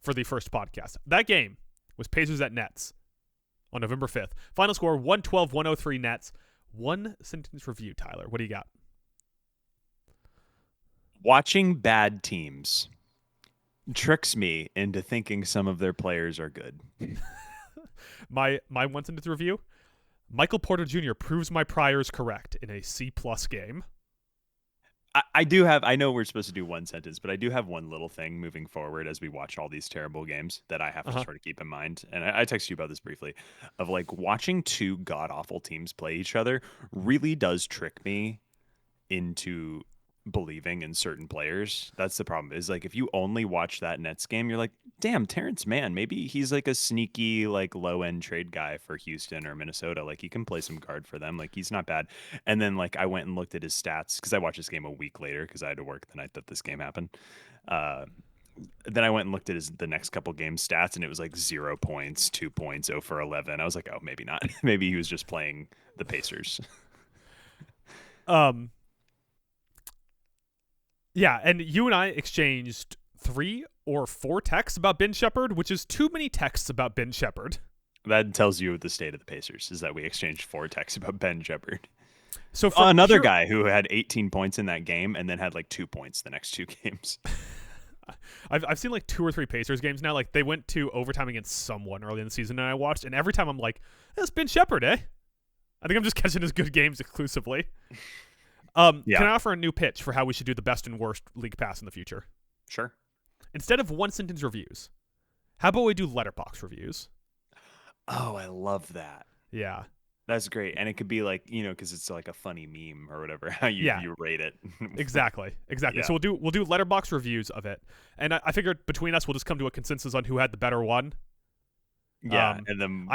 for the first podcast. That game was Pacers at Nets on November 5th. Final score 112-103 Nets. 1-sentence review, Tyler. What do you got? Watching bad teams tricks me into thinking some of their players are good. my 1-sentence review: Michael Porter Jr. proves my priors correct in a C+ game. I do have, I know we're supposed to do 1 sentence, but I do have one little thing moving forward as we watch all these terrible games that I have to sort of keep in mind. And I texted you about this briefly of like watching 2 god awful teams play each other really does trick me into believing in certain players. That's the problem is like if you only watch that Nets game, you're like, damn, Terrence Mann, maybe he's like a sneaky like low end trade guy for Houston or Minnesota. Like he can play some guard for them. Like he's not bad. And then like I went and looked at his stats because I watched this game a week later because I had to work the night that this game happened. Then I went and looked at the next couple game stats and it was like 0 points, 2 points, 0 for 11. I was like, oh, maybe not. Maybe he was just playing the Pacers. Yeah, and you and I exchanged 3 or 4 texts about Ben Shepherd, which is too many texts about Ben Shepherd. That tells you the state of the Pacers, is that we exchanged 4 texts about Ben Shepherd. So another guy who had 18 points in that game and then had like 2 points the next 2 games. I've seen like 2 or 3 Pacers games now. Like they went to overtime against someone early in the season, and I watched, and every time I'm like, that's Ben Shepherd, eh? I think I'm just catching his good games exclusively. Can I offer a new pitch for how we should do the best and worst league pass in the future? Sure. Instead of 1-sentence reviews, how about we do letterbox reviews? Oh, I love that. Yeah. That's great. And it could be like, you know, because it's like a funny meme or whatever, how you rate it. Exactly. Yeah. So we'll do letterbox reviews of it. And I figured between us, we'll just come to a consensus on who had the better one. Yeah, and then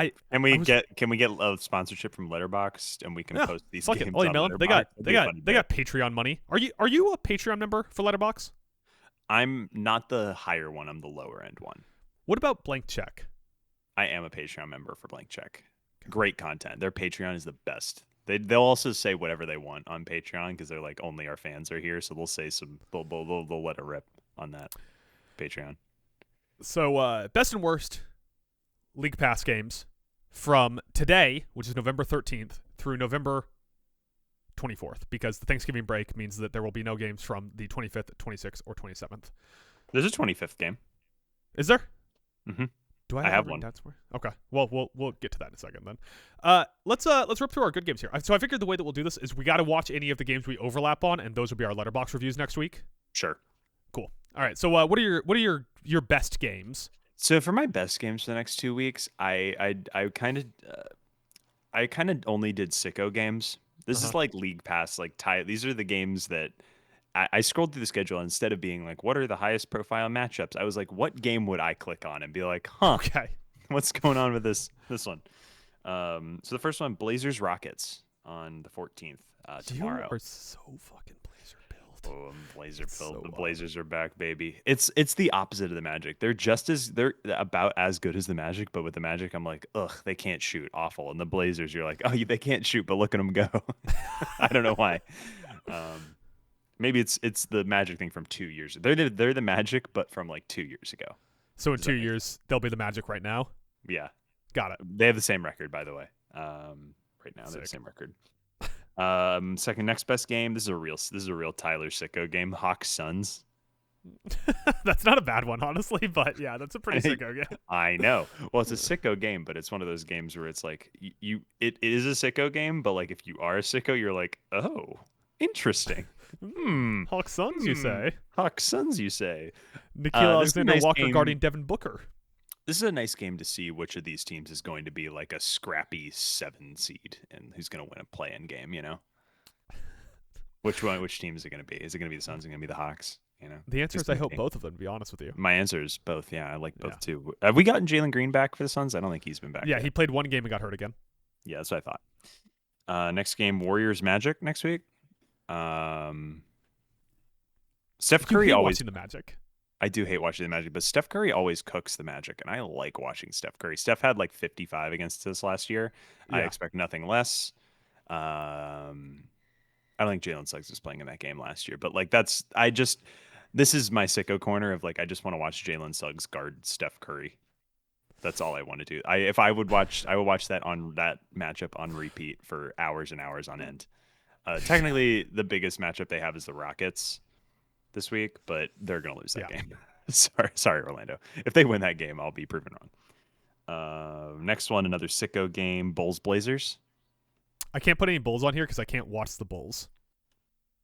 can we get a sponsorship from Letterboxd and we can post these games on Letterboxd? They got Patreon money. Are you a Patreon member for Letterboxd? I'm not the higher one. I'm the lower end one. What about Blank Check? I am a Patreon member for Blank Check. Great content. Their Patreon is the best. They'll also say whatever they want on Patreon because they're like only our fans are here, so they'll say they'll let it rip on that Patreon. So best and worst League Pass games from today, which is November 13th, through November 24th, because the Thanksgiving break means that there will be no games from the 25th, 26th, or 27th. There's a 25th game. Is there? Mm-hmm. Do I have one? Okay. Well, we'll get to that in a second then. Let's rip through our good games here. So I figured the way that we'll do this is we got to watch any of the games we overlap on, and those will be our letterbox reviews next week. Sure. Cool. All right. So what are your best games? So for my best games for the next 2 weeks, I kind of only did sicko games. This is like League Pass, like these are the games that I scrolled through the schedule, and instead of being like, what are the highest profile matchups? I was like, what game would I click on and be like, okay, what's going on with this one? So the first one, Blazers Rockets on the 14th. tomorrow. You are so fucking Blazer built. Oh, I'm Blazer built. So The well. Blazers are back, baby. It's the opposite of the Magic. They're about as good as the Magic, but with the Magic, I'm like, ugh, they can't shoot, awful. And the Blazers, you're like, oh, they can't shoot, but look at them go. I don't know why. Maybe it's the Magic thing from 2 years. They're the Magic, but from like 2 years ago. So in 2 years, they'll be the Magic right now? Yeah. Got it. They have the same record, by the way. Right now, they have the same record. Second next best game. This is a real Tyler Sicko game. Hawks Suns. That's not a bad one, honestly, but yeah, that's a pretty sicko game. I know. Well, it's a sicko game, but it's one of those games where it's like it is a sicko game, but like if you are a sicko, you're like, oh, interesting. Hawks Suns, you say? Hawks Suns, you say? Nikhil Alexander Walker guarding Devin Booker. This is a nice game to see which of these teams is going to be like a scrappy 7 seed and who's going to win a play-in game, you know? Which team is it going to be? Is it going to be the Suns? Is it going to be the Hawks? You know? The answer is I hope both of them, to be honest with you. My answer is both. Yeah, I like both too. Have we gotten Jalen Green back for the Suns? I don't think he's been back. Yeah, yet. He played one game and got hurt again. Yeah, that's what I thought. Next game, Warriors Magic next week. Steph Curry always watching the Magic. I do hate watching the Magic, but Steph Curry always cooks the Magic, and I like watching Steph Curry. Steph had like 55 against us last year. Yeah. I expect nothing less. I don't think Jalen Suggs was playing in that game last year, but like this is my sicko corner of like I just want to watch Jalen Suggs guard Steph Curry. That's all I want to do. I would watch that matchup on repeat for hours and hours on end. Technically, the biggest matchup they have is the Rockets this week, but they're gonna lose that game. Sorry, Orlando. If they win that game, I'll be proven wrong. Next one, another sicko game, Bulls Blazers. I can't put any Bulls on here because I can't watch the Bulls.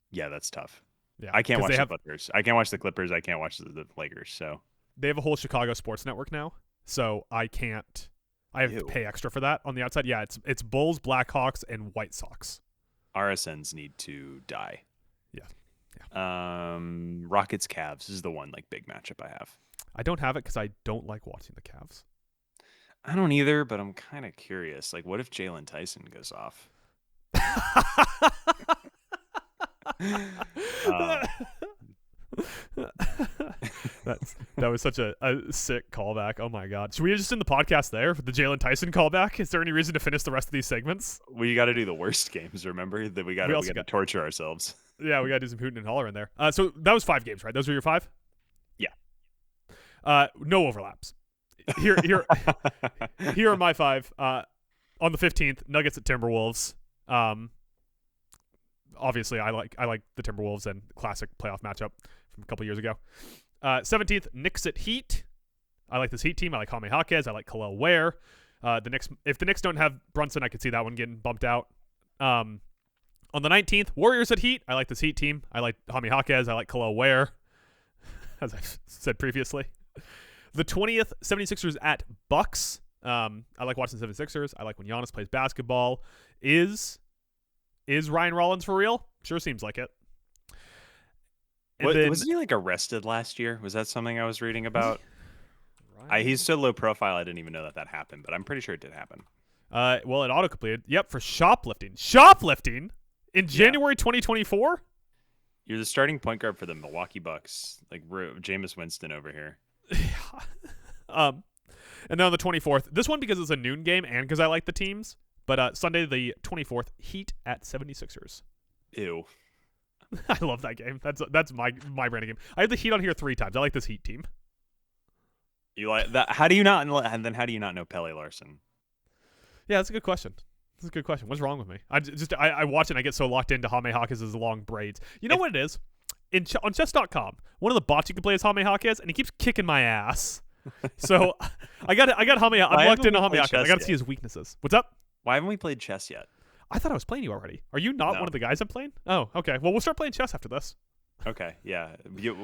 Yeah, that's tough. Yeah, I can't watch the Clippers. I can't watch the Clippers. I can't watch the Lakers. So they have a whole Chicago sports network now, so I can't. I have to pay extra for that on the outside. Yeah, it's Bulls, Blackhawks, and White Sox. RSNs need to die. Yeah. Rockets Cavs is the one like big matchup I have. I don't have it because I don't like watching the Cavs. I don't either, but I'm kind of curious. Like, what if Jalen Tyson goes off? That was such a sick callback. Oh my god! Should we just end the podcast there for the Jalen Tyson callback? Is there any reason to finish the rest of these segments? We got to do the worst games. Remember that we got to torture ourselves. Yeah, we got to do some Hootin and Hollerin there. So that was 5 games, right? Those were your 5? Yeah. No overlaps. Here are my 5. On the 15th, Nuggets at Timberwolves. Obviously, I like the Timberwolves and classic playoff matchup from a couple years ago. 17th, Knicks at Heat. I like this Heat team. I like Jaime Jaquez. I like Khalil Ware. If the Knicks don't have Brunson, I could see that one getting bumped out. On the 19th, Warriors at Heat. I like this Heat team. I like Jaime Jaquez. I like Khalil Ware, as I've said previously. The 20th, 76ers at Bucks. I like watching 76ers. I like when Giannis plays basketball. Is Ryan Rollins for real? Sure seems like it. Wasn't he like arrested last year? Was that something I was reading about? He's so low profile, I didn't even know that happened, but I'm pretty sure it did happen. Well, it auto-completed. Yep, for shoplifting. Shoplifting? In January 2024? You're the starting point guard for the Milwaukee Bucks. Like, Jameis Winston over here. And then on the 24th, this one because it's a noon game and because I like the teams, but Sunday the 24th, Heat at 76ers. Ew. I love that game. That's my brand of game. I have the Heat on here 3 times. I like this Heat team. You like that? How do you not know Pele Larson? Yeah, that's a good question. What's wrong with me? I watch it and I get so locked into Jaime Jaquez's long braids. You know what it is? On chess.com, one of the bots you can play is Jaime Jaquez, and he keeps kicking my ass. So I got Jaime. I'm locked into Jaime Jaquez. I got to see his weaknesses. What's up? Why haven't we played chess yet? I thought I was playing you already. Are you not one of the guys I'm playing? Oh, okay. Well, we'll start playing chess after this. Okay, yeah.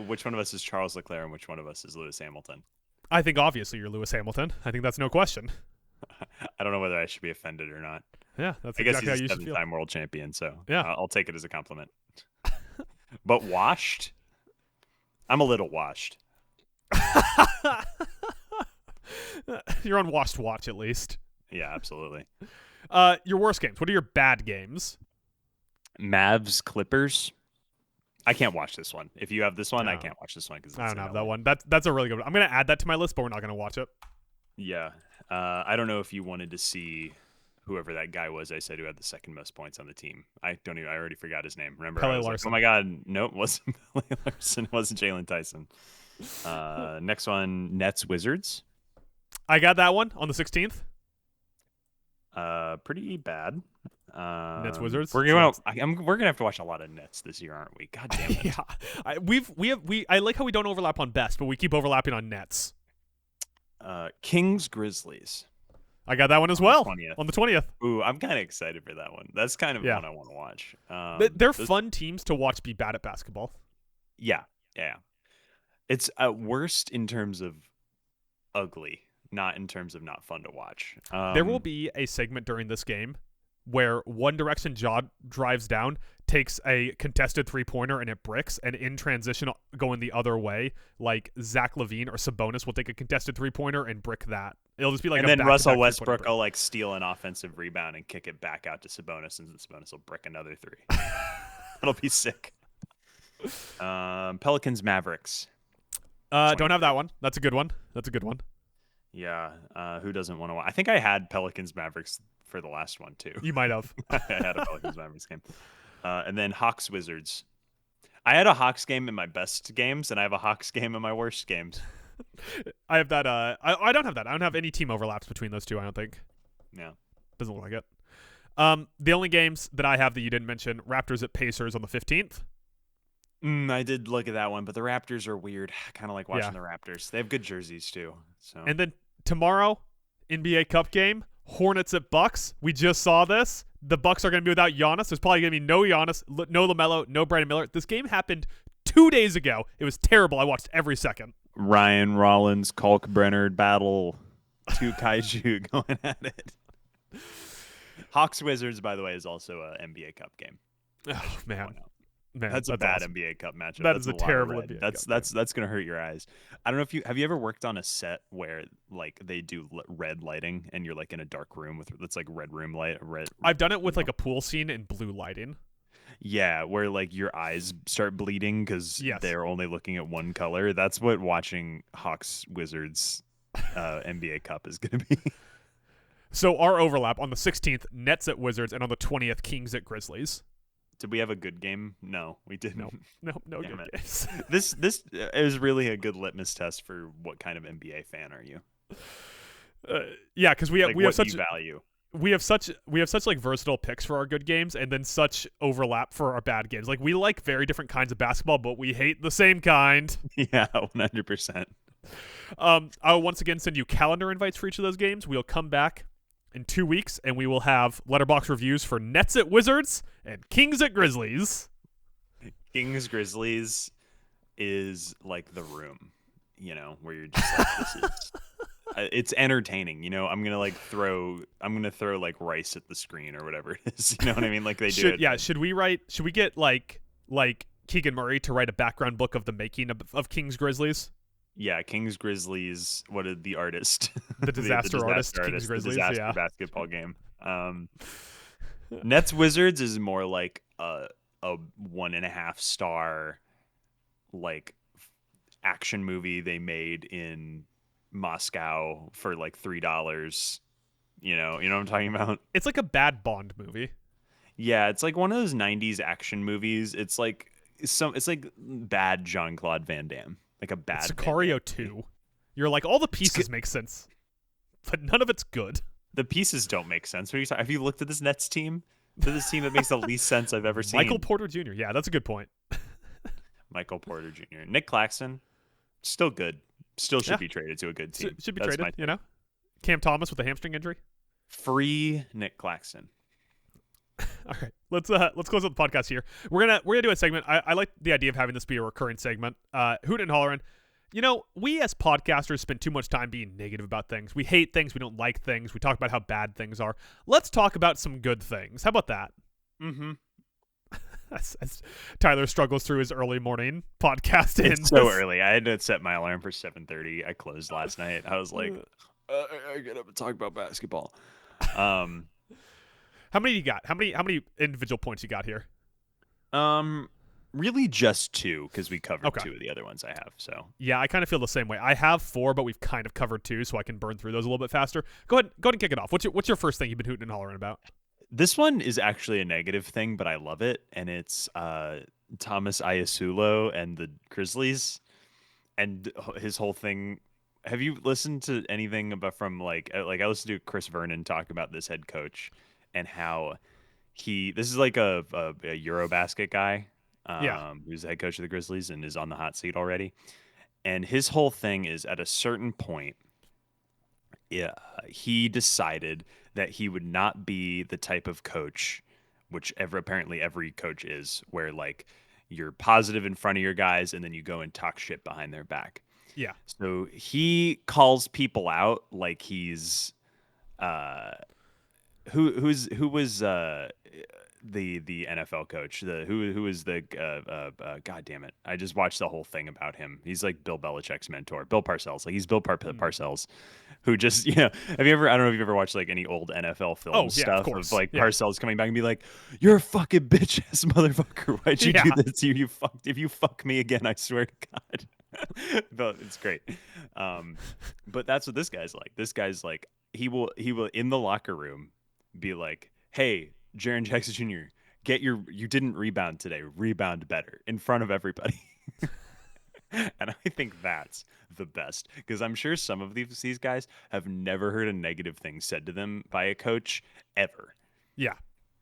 Which one of us is Charles Leclerc and which one of us is Lewis Hamilton? I think obviously you're Lewis Hamilton. I think that's no question. I don't know whether I should be offended or not. Yeah, that's I guess exactly how you he's a should feel. 7-time world champion, so yeah, I'll take it as a compliment. But washed? I'm a little washed. You're on washed watch at least. Yeah, absolutely. Your worst games. What are your bad games? Mavs Clippers. I can't watch this one. If you have this one, I No. can't watch this one because I don't have that one. That's a really good one. I'm gonna add that to my list, but we're not gonna watch it. Yeah. I don't know if you wanted to see whoever that guy was I said who had the second most points on the team. I already forgot his name. Remember, I Pele was Larson. like, oh my God, nope, wasn't Pele Larson. It wasn't Jalen Tyson. Next one, Nets Wizards. I got that one on the 16th. Pretty bad. Nets Wizards. We're gonna have to watch a lot of Nets this year, aren't we? God damn it. Yeah, I like how we don't overlap on best, but we keep overlapping on Nets. Kings Grizzlies. I got that one as well on the 20th. Ooh, I'm kind of excited for that one. That's kind of one I want to watch. They're fun teams to watch be bad at basketball. Yeah. It's at worst in terms of ugly, not in terms of not fun to watch. There will be a segment during this game where One Direction drives down, takes a contested 3-pointer, and it bricks, and in transition going the other way, like Zach LaVine or Sabonis will take a contested 3-pointer and brick that. It'll just be like, and then Russell Westbrook will like steal an offensive rebound and kick it back out to Sabonis, and Sabonis will brick another 3. That'll be sick. Pelicans Mavericks. Don't have that one. That's a good one. Yeah. Who doesn't want to watch? I think I had Pelicans Mavericks for the last one too. You might have. I had a Pelicans Mavericks game. And then Hawks Wizards. I had a Hawks game in my best games, and I have a Hawks game in my worst games. I have that. I don't have that. I don't have any team overlaps between those two, I don't think. Yeah. Doesn't look like it. The only games that I have that you didn't mention, Raptors at Pacers on the 15th. I did look at that one, but the Raptors are weird. I kind of like watching the Raptors. They have good jerseys too. So. And then tomorrow, NBA Cup game, Hornets at Bucks. We just saw this. The Bucks are going to be without Giannis. There's probably going to be no Giannis, no LaMelo, no Brandon Miller. This game happened 2 days ago. It was terrible. I watched every second. Ryan Rollins, Kalkbrenner battle, 2 kaiju going at it. Hawks Wizards, by the way, is also an NBA Cup game. Oh man. That's a bad awesome. NBA Cup matchup. That's a terrible NBA Cup. That's gonna hurt your eyes. I don't know if you have ever worked on a set where like they do red lighting and you're like in a dark room with that's like red room light. I've done it with like a pool scene in blue lighting. Yeah, where like your eyes start bleeding because they're only looking at one color. That's what watching Hawks Wizards NBA Cup is gonna be. So our overlap on the 16th, Nets at Wizards, and on the 20th, Kings at Grizzlies. Did we have a good game? No, we didn't. No good games. This is really a good litmus test for what kind of NBA fan are you? Yeah, because we have such value. We have such like versatile picks for our good games, and then such overlap for our bad games. Like we like very different kinds of basketball, but we hate the same kind. Yeah, 100%. I'll once again send you calendar invites for each of those games. We'll come back in 2 weeks, and we will have letterbox reviews for Nets at Wizards and Kings at Grizzlies. Kings Grizzlies is like The Room, where you're just like, this is. It's entertaining, I'm gonna throw like rice at the screen or whatever it is. You know what I mean? Like they do it. Yeah. Should we get like Keegan Murray to write a background book of the making of Kings Grizzlies? Yeah, Kings Grizzlies. What did the artist? The disaster artist. Kings Grizzlies. The disaster basketball game. Nets Wizards is more like a 1.5 star like action movie they made in Moscow for like $3. You know what I'm talking about? It's like a bad Bond movie. Yeah, it's like one of those 90s action movies. It's like bad Jean-Claude Van Damme. Like a bad Sicario 2. You're like, all the pieces make sense, but none of it's good. The pieces don't make sense. What are you talking? Have you looked at this Nets team? This team that makes the least sense I've ever seen. Michael Porter Jr. Yeah, that's a good point. Michael Porter Jr. Nick Claxton, still good. Still should be traded to a good team. Should be traded, Cam Thomas with a hamstring injury. Free Nick Claxton. All right, let's close up the podcast here. We're gonna do a segment. I like the idea of having this be a recurring segment. Hootin and Hollerin. We as podcasters spend too much time being negative about things. We hate things. We don't like things. We talk about how bad things are. Let's talk about some good things. How about that? Mm-hmm. As Tyler struggles through his early morning podcast. It's so early. I had to set my alarm for 7:30. I closed last night. I was like, I get up and talk about basketball. How many you got? How many individual points you got here? Really just two because we covered Okay. two of the other ones I have. So Yeah, I kind of feel the same way. I have 4, but we've kind of covered 2, so I can burn through those a little bit faster. Go ahead and kick it off. What's your first thing you've been hooting and hollering about? this one is actually a negative thing, but I love it, and it's Thomas Iasulo and the Grizzlies and his whole thing. Have you listened to anything about from like I listened to Chris Vernon talk about this head coach and how this is like a Eurobasket guy Yeah. who's the head coach of the Grizzlies and is on the hot seat already. And his whole thing is at a certain point, yeah, he decided that he would not be the type of coach, which apparently every coach is, where like you're positive in front of your guys and then you go and talk shit behind their back. Yeah. So he calls people out like he's uh who was the NFL coach, the who was the god damn it, I just watched the whole thing about him. He's like Bill Belichick's mentor, Bill Parcells. Like he's Bill Parcells, who just have you ever, I don't know if you've ever watched like any old NFL film Oh, yeah, stuff of course. like Yeah. Parcells coming back and be like, "You're a fucking bitch ass motherfucker. Why'd you do Yeah. this? You fucked. If you fuck me again, I swear to God." But it's great. But that's what this guy's like. This guy's like he will in the locker room be like, "Hey, Jaren Jackson Jr., you didn't rebound today. Rebound better in front of everybody." And I think that's the best because I'm sure some of these guys have never heard a negative thing said to them by a coach ever. Yeah.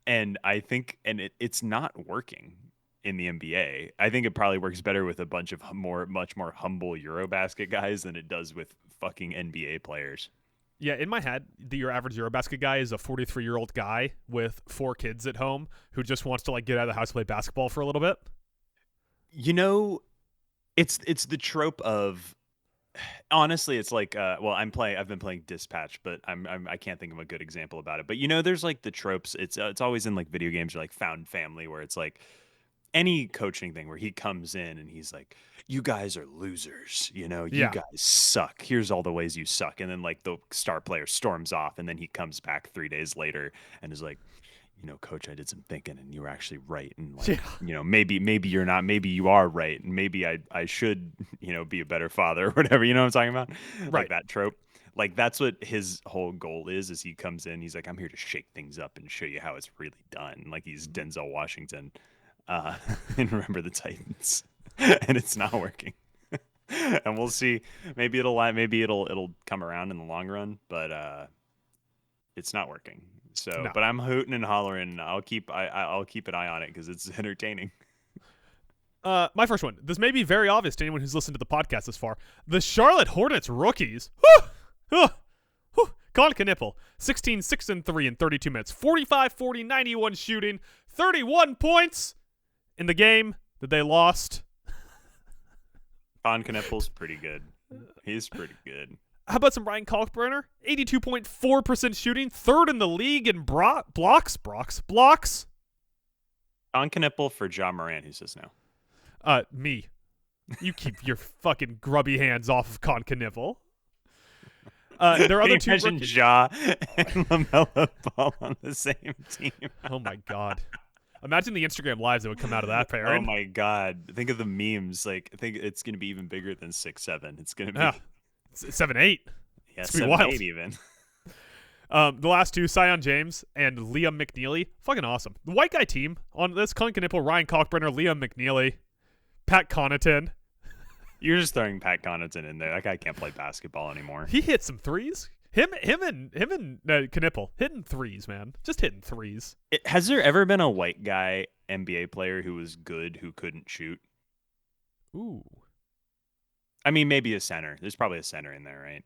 And I think it's not working in the NBA. I think it probably works better with a bunch of much more humble Eurobasket guys than it does with fucking NBA players. Yeah, in my head, your average Eurobasket guy is a 43-year-old guy with 4 kids at home who just wants to like get out of the house and play basketball for a little bit. It's the trope of, honestly, it's like I've been playing Dispatch, but I can't think of a good example about it. But there's like the tropes. It's always in like video games or like Found Family where it's like any coaching thing where he comes in and he's like, "You guys are losers, you Yeah. guys suck. Here's all the ways you suck." And then like the star player storms off and then he comes back 3 days later and is like, "Coach, I did some thinking and you were actually right. And like, Yeah. maybe you're not, maybe you are right. And maybe I should, be a better father," or whatever. You know what I'm talking about? Like Right. that trope. Like that's what his whole goal is he comes in, he's like, "I'm here to shake things up and show you how it's really done." Like he's Denzel Washington. And Remember the Titans. And it's not working. And we'll see. Maybe it'll come around in the long run, but it's not working. So, No. but I'm hooting and hollering. I'll keep an eye on it because it's entertaining. My first one. This may be very obvious to anyone who's listened to the podcast this far. The Charlotte Hornets rookies. Colin Knippel, 16, 6, and 3 in 32 minutes. 45, 40, 91 shooting. 31 points in the game that they lost. Con Knippel's pretty good. He's pretty good. How about some Ryan Kalkbrenner? 82.4% shooting. 3rd in the league in blocks. Con Knippel for John Morant, who says no. Me. You keep your fucking grubby hands off of Con Knippel. There are other two imagine rookies. Ja and LaMelo Ball on the same team? Oh my god. Imagine the Instagram lives that would come out of that Oh pairing. my god. Think of the memes. Like, I think it's going to be even bigger than 6'7". It's going to be 7-8. yeah, it's gonna be 7'8" wild. even. The last two, Sion James and Liam McNeely, fucking awesome. The white guy team on this: Colin Knippel, Ryan Kalkbrenner, Liam McNeely, Pat Connaughton. You're just throwing Pat Connaughton in there. That guy can't play basketball anymore. He hit some threes. Him and Knippel hitting threes, man. Just hitting threes. Has there ever been a white guy NBA player who was good who couldn't shoot? Ooh. I mean, maybe a center. There's probably a center in there, right?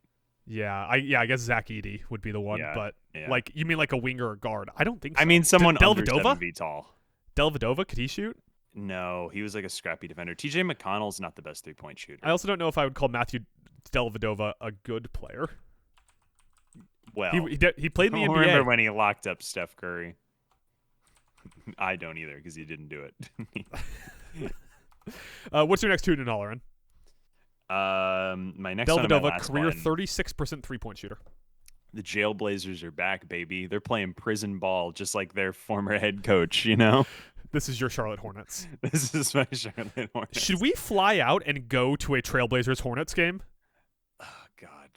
Yeah, I guess Zach Edey would be the one, Yeah, but yeah. like, you mean like a winger or guard? I don't think so. I mean, someone under Dellavedova? 7 feet tall. Dellavedova, could he shoot? No, he was like a scrappy defender. TJ McConnell's not the best 3-point shooter. I also don't know if I would call Matthew Dellavedova a good player. Well, He played in the I NBA. remember when he locked up Steph Curry. I don't either because he didn't do it. What's your next Hootin and Hollerin? My next one, and my Dellavedova, last career one, 36% 3-point shooter. the Jailblazers are back, baby. They're playing prison ball just like their former head coach, you know? This is your Charlotte Hornets. This is my Charlotte Hornets. Should we fly out and go to a Trailblazers Hornets game? Oh God!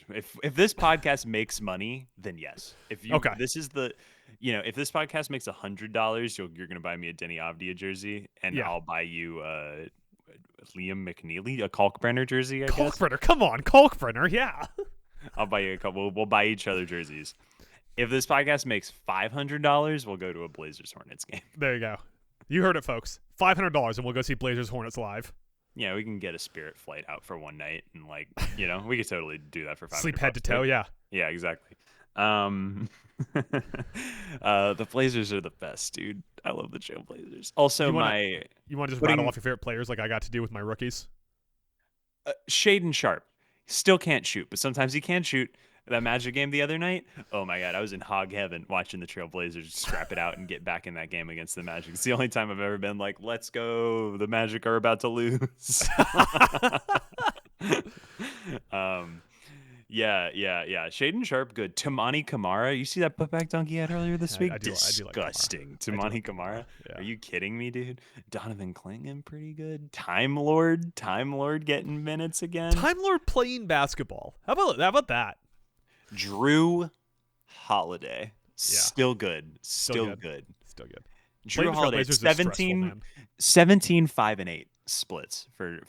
If this podcast makes money, then yes. If you this is the, if this podcast makes $100, you're gonna buy me a Denny Avdia jersey, and I'll buy you Liam McNeely a Kalkbrenner jersey. I guess. Kalkbrenner, come on, Kalkbrenner, yeah. I'll buy you a couple. We'll buy each other jerseys. If this podcast makes $500, we'll go to a Blazers Hornets game. There you go. You heard it, folks. $500, and we'll go see Blazers Hornets live. Yeah, we can get a Spirit flight out for one night, and we could totally do that for $500. Sleep head to toe, yeah. Yeah, exactly. The Blazers are the best, dude. I love the Trailblazers. Also, you want to just rattle off your favorite players like I got to do with my rookies? Shaden Sharp still can't shoot, but sometimes he can shoot. That Magic game the other night, oh my God, I was in hog heaven watching the Trailblazers scrap it out and get back in that game against the Magic. It's the only time I've ever been like, let's go, the Magic are about to lose. Yeah. Shaden Sharp, good. Tamani Kamara, you see that putback dunk he had earlier this week? Disgusting. Tamani Kamara. Yeah. Are you kidding me, dude? Donovan Clingan, pretty good. Time Lord getting minutes again. Time Lord playing basketball. How about that? Drew Holiday, still good. Still good. Drew Holiday, 17, 5, and 8 splits for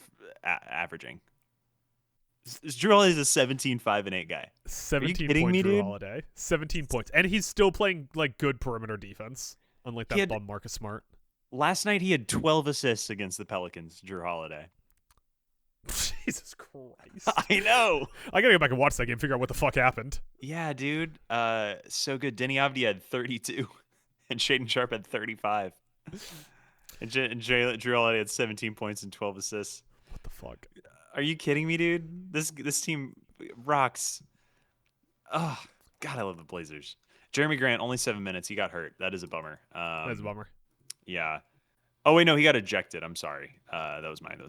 averaging. Drew Holiday's a 17, 5, and 8 guy. 17 points, Drew Holiday. 17 points. And he's still playing good perimeter defense, unlike that bum Marcus Smart. Last night he had 12 assists against the Pelicans, Drew Holiday. Jesus Christ. I know. I gotta go back and watch that game, figure out what the fuck happened. Yeah, dude. So good. Denny Avdia had 32, and Shaden Sharp had 35. And Drew Holiday had 17 points and 12 assists. What the fuck? Are you kidding me, dude? This team rocks. Oh, God, I love the Blazers. Jeremy Grant, only 7 minutes. He got hurt. That is a bummer. That is a bummer. Yeah. Oh, wait, no, he got ejected. I'm sorry. That was mine. I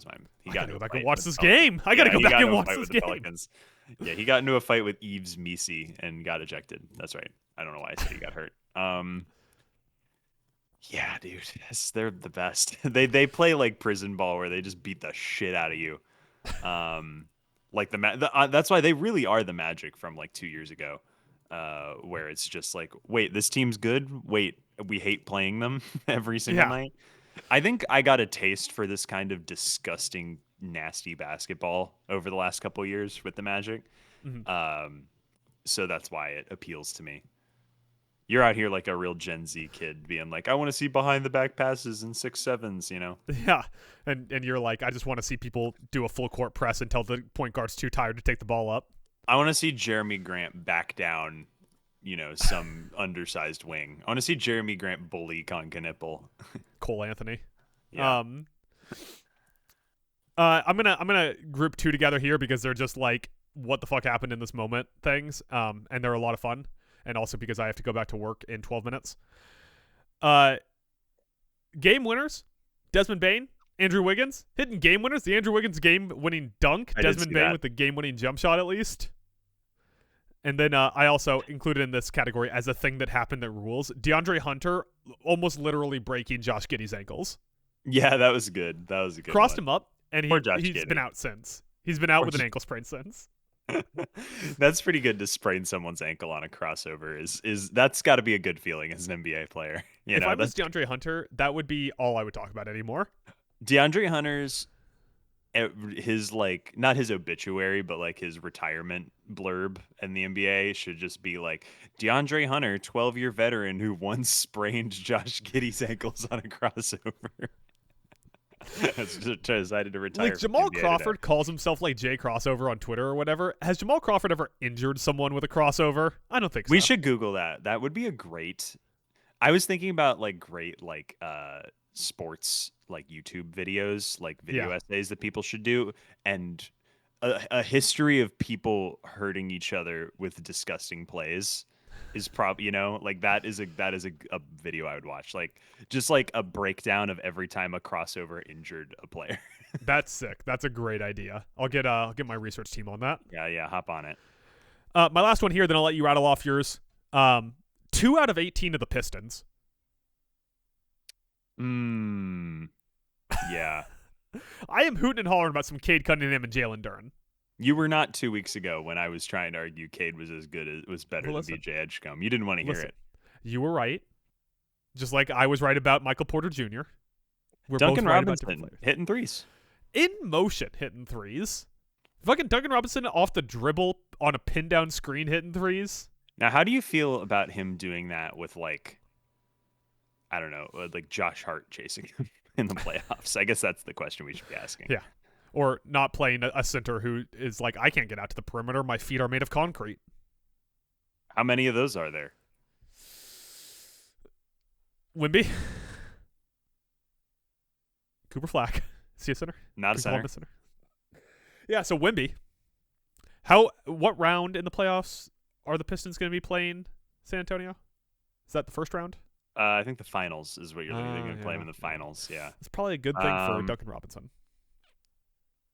gotta go back and watch this game. I gotta go back and watch this game. Yeah, he got into a fight with Yves Misi and got ejected. That's right. I don't know why I said he got hurt. Yeah, dude, they're the best. They play like prison ball where they just beat the shit out of you. That's why they really are the Magic from 2 years ago, where it's just like, wait, this team's good. Wait, we hate playing them every single night. I think I got a taste for this kind of disgusting, nasty basketball over the last couple of years with the Magic. Mm-hmm. So that's why it appeals to me. You're out here like a real Gen Z kid being like, I want to see behind the back passes and 6-7s, Yeah. And you're like, I just want to see people do a full court press until the point guard's too tired to take the ball up. I want to see Jeremy Grant back down, some undersized wing. I want to see Jeremy Grant bully Concanipple. Cole Anthony. Yeah. I'm gonna group two together here because they're just like what the fuck happened in this moment things. And they're a lot of fun. And also because I have to go back to work in 12 minutes. Game winners, Desmond Bane, Andrew Wiggins. Hitting game winners, the Andrew Wiggins game-winning dunk, Desmond Bane with the game-winning jump shot at least. And then I also included in this category as a thing that happened that rules, DeAndre Hunter almost literally breaking Josh Giddey's ankles. Yeah, that was good. Crossed him up, and he's been out since. He's been out with an ankle sprain since. That's pretty good to sprain someone's ankle on a crossover. Is that's got to be a good feeling as an NBA player. If I was DeAndre Hunter, that would be all I would talk about anymore. DeAndre Hunter's not his obituary, but his retirement blurb in the NBA should just be like, DeAndre Hunter, 12-year veteran who once sprained Josh Giddey's ankles on a crossover. Decided to retire. Jamal Crawford calls himself Jay Crossover on Twitter or whatever. Has Jamal Crawford ever injured someone with a crossover? I don't think so. We should Google that. That would be a great. I was thinking about great sports YouTube videos, video essays that people should do, and a history of people hurting each other with disgusting plays is probably that is a video I would watch, just a breakdown of every time a crossover injured a player. That's sick. That's a great idea. I'll get my research team on that. Yeah, hop on it. My last one here, then I'll let you rattle off yours. 2 out of 18 of the Pistons. Yeah. I am hooting and hollering about some Cade Cunningham and Jalen Duren. You were not 2 weeks ago when I was trying to argue Cade was better than listen. BJ Edgecombe. You didn't want to hear it. You were right. Just like I was right about Michael Porter Jr. We're Duncan both right Robinson about different players. hitting threes. In motion hitting threes. Fucking Duncan Robinson off the dribble on a pin down screen hitting threes. Now, how do you feel about him doing that with, like, I don't know, like Josh Hart chasing him in the playoffs? I guess that's the question we should be asking. Yeah. Or not playing a center who is like, I can't get out to the perimeter. My feet are made of concrete. How many of those are there? Wimby. Cooper Flack. Is he a center? Not a center. Yeah, so Wimby. What round in the playoffs are the Pistons going to be playing San Antonio? Is that the first round? I think the finals is what you're looking at. They're going to play him in the finals, yeah. It's probably a good thing for Duncan Robinson.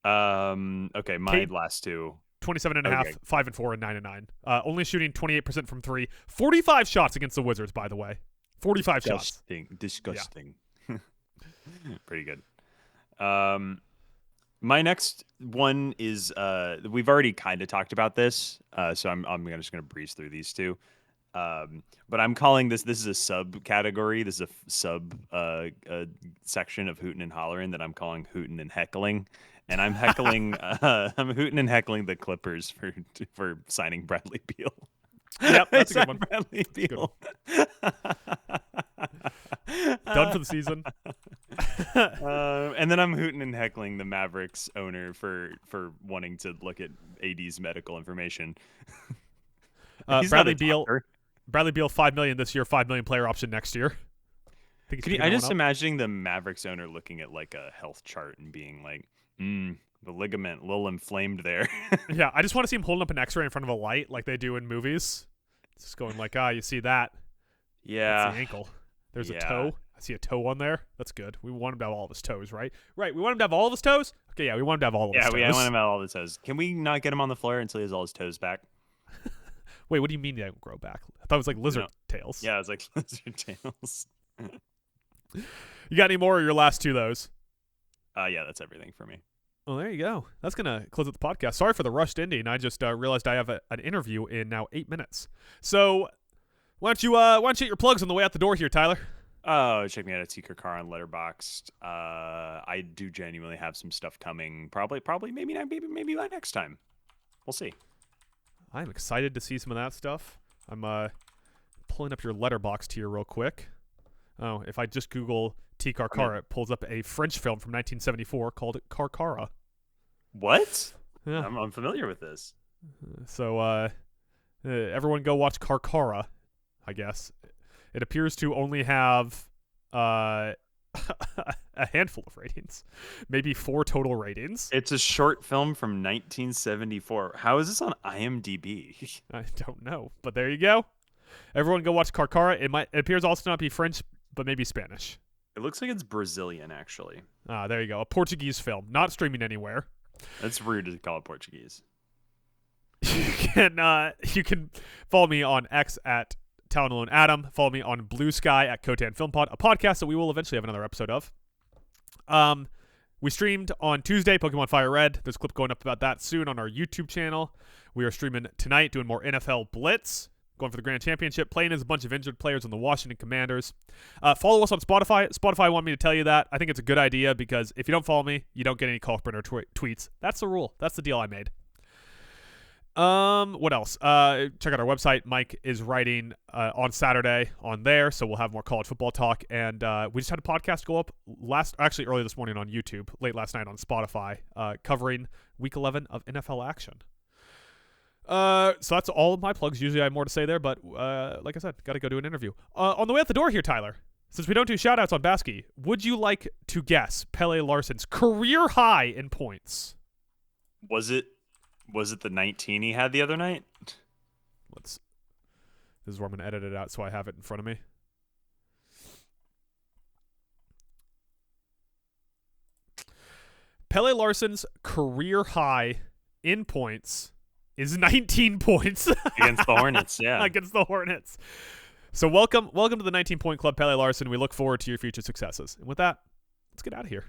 Okay, my last two. 27.5, 5 and 4, and 9 and 9. Only shooting 28% from 3. 45 shots against the Wizards, by the way. 45 shots. Disgusting. Yeah. Pretty good. My next one is we've already kind of talked about this, so I'm just gonna breeze through these two. But I'm calling this is a subcategory. This is a sub section of Hootin and Hollerin that I'm calling Hootin and Heckling. And I'm heckling I'm hooting and heckling the Clippers for signing Bradley Beal. Yep, that's a good one. Bradley Beal. Done for the season. And then I'm hooting and heckling the Mavericks owner for wanting to look at AD's medical information. Bradley Beal, $5 million this year, $5 million player option next year. I just imagining the Mavericks owner looking at like a health chart and being like, the ligament a little inflamed there. Yeah, I just want to see him holding up an X-ray in front of a light like they do in movies. Just going like, you see that? Yeah. That's the ankle. There's a toe. I see a toe on there. That's good. We want him to have all of his toes, right? Right. We want him to have all of his toes? Okay, yeah, we want him to have all of his toes. Yeah, we want him to have all of his toes. Can we not get him on the floor until he has all his toes back? Wait, what do you mean they don't grow back? I thought it was like lizard tails. Yeah, it's like lizard tails. You got any more or your last two of those? Yeah, that's everything for me. Well, there you go. That's going to close up the podcast. Sorry for the rushed ending. I just realized I have an interview in now 8 minutes. So why don't you hit your plugs on the way out the door here, Tyler? Oh, check me out at TKarkar on Letterboxd. I do genuinely have some stuff coming. Probably maybe by next time. We'll see. I'm excited to see some of that stuff. I'm pulling up your Letterboxd here real quick. Oh, if I just Google TKarkar, it pulls up a French film from 1974 called Karkara. What? Yeah. I'm unfamiliar with this. So everyone go watch Karkara, I guess. It appears to only have a handful of ratings. Maybe 4 total ratings. It's a short film from 1974. How is this on IMDb? I don't know, but there you go. Everyone go watch Karkara. It appears also to not be French, but maybe Spanish. It looks like it's Brazilian, actually. There you go. A Portuguese film, not streaming anywhere. That's rude to call it Portuguese. You can follow me on X at Talon Adam. Follow me on Blue Sky at Hootin Film Pod, a podcast that we will eventually have another episode of. We streamed on Tuesday, Pokemon Fire Red. There's a clip going up about that soon on our YouTube channel. We are streaming tonight, doing more NFL Blitz, going for the Grand Championship, playing as a bunch of injured players on the Washington Commanders. Follow us on Spotify. Spotify want me to tell you that. I think it's a good idea because if you don't follow me, you don't get any Call Printer tweets. That's the rule. That's the deal I made. What else? Check out our website. Mike is writing on Saturday on there, so we'll have more college football talk. And we just had a podcast go up early this morning on YouTube, late last night on Spotify, covering Week 11 of NFL action. So that's all of my plugs. Usually I have more to say there, but like I said, got to go do an interview. On the way out the door here, Tyler, since we don't do shout-outs on BASKEY, would you like to guess Pele Larson's career high in points? Was it the 19 he had the other night? This is where I'm going to edit it out so I have it in front of me. Pele Larson's career high in points is 19 points. Against the Hornets, yeah. Against the Hornets. So welcome to the 19 Point Club, Pele Larson. We look forward to your future successes. And with that, let's get out of here.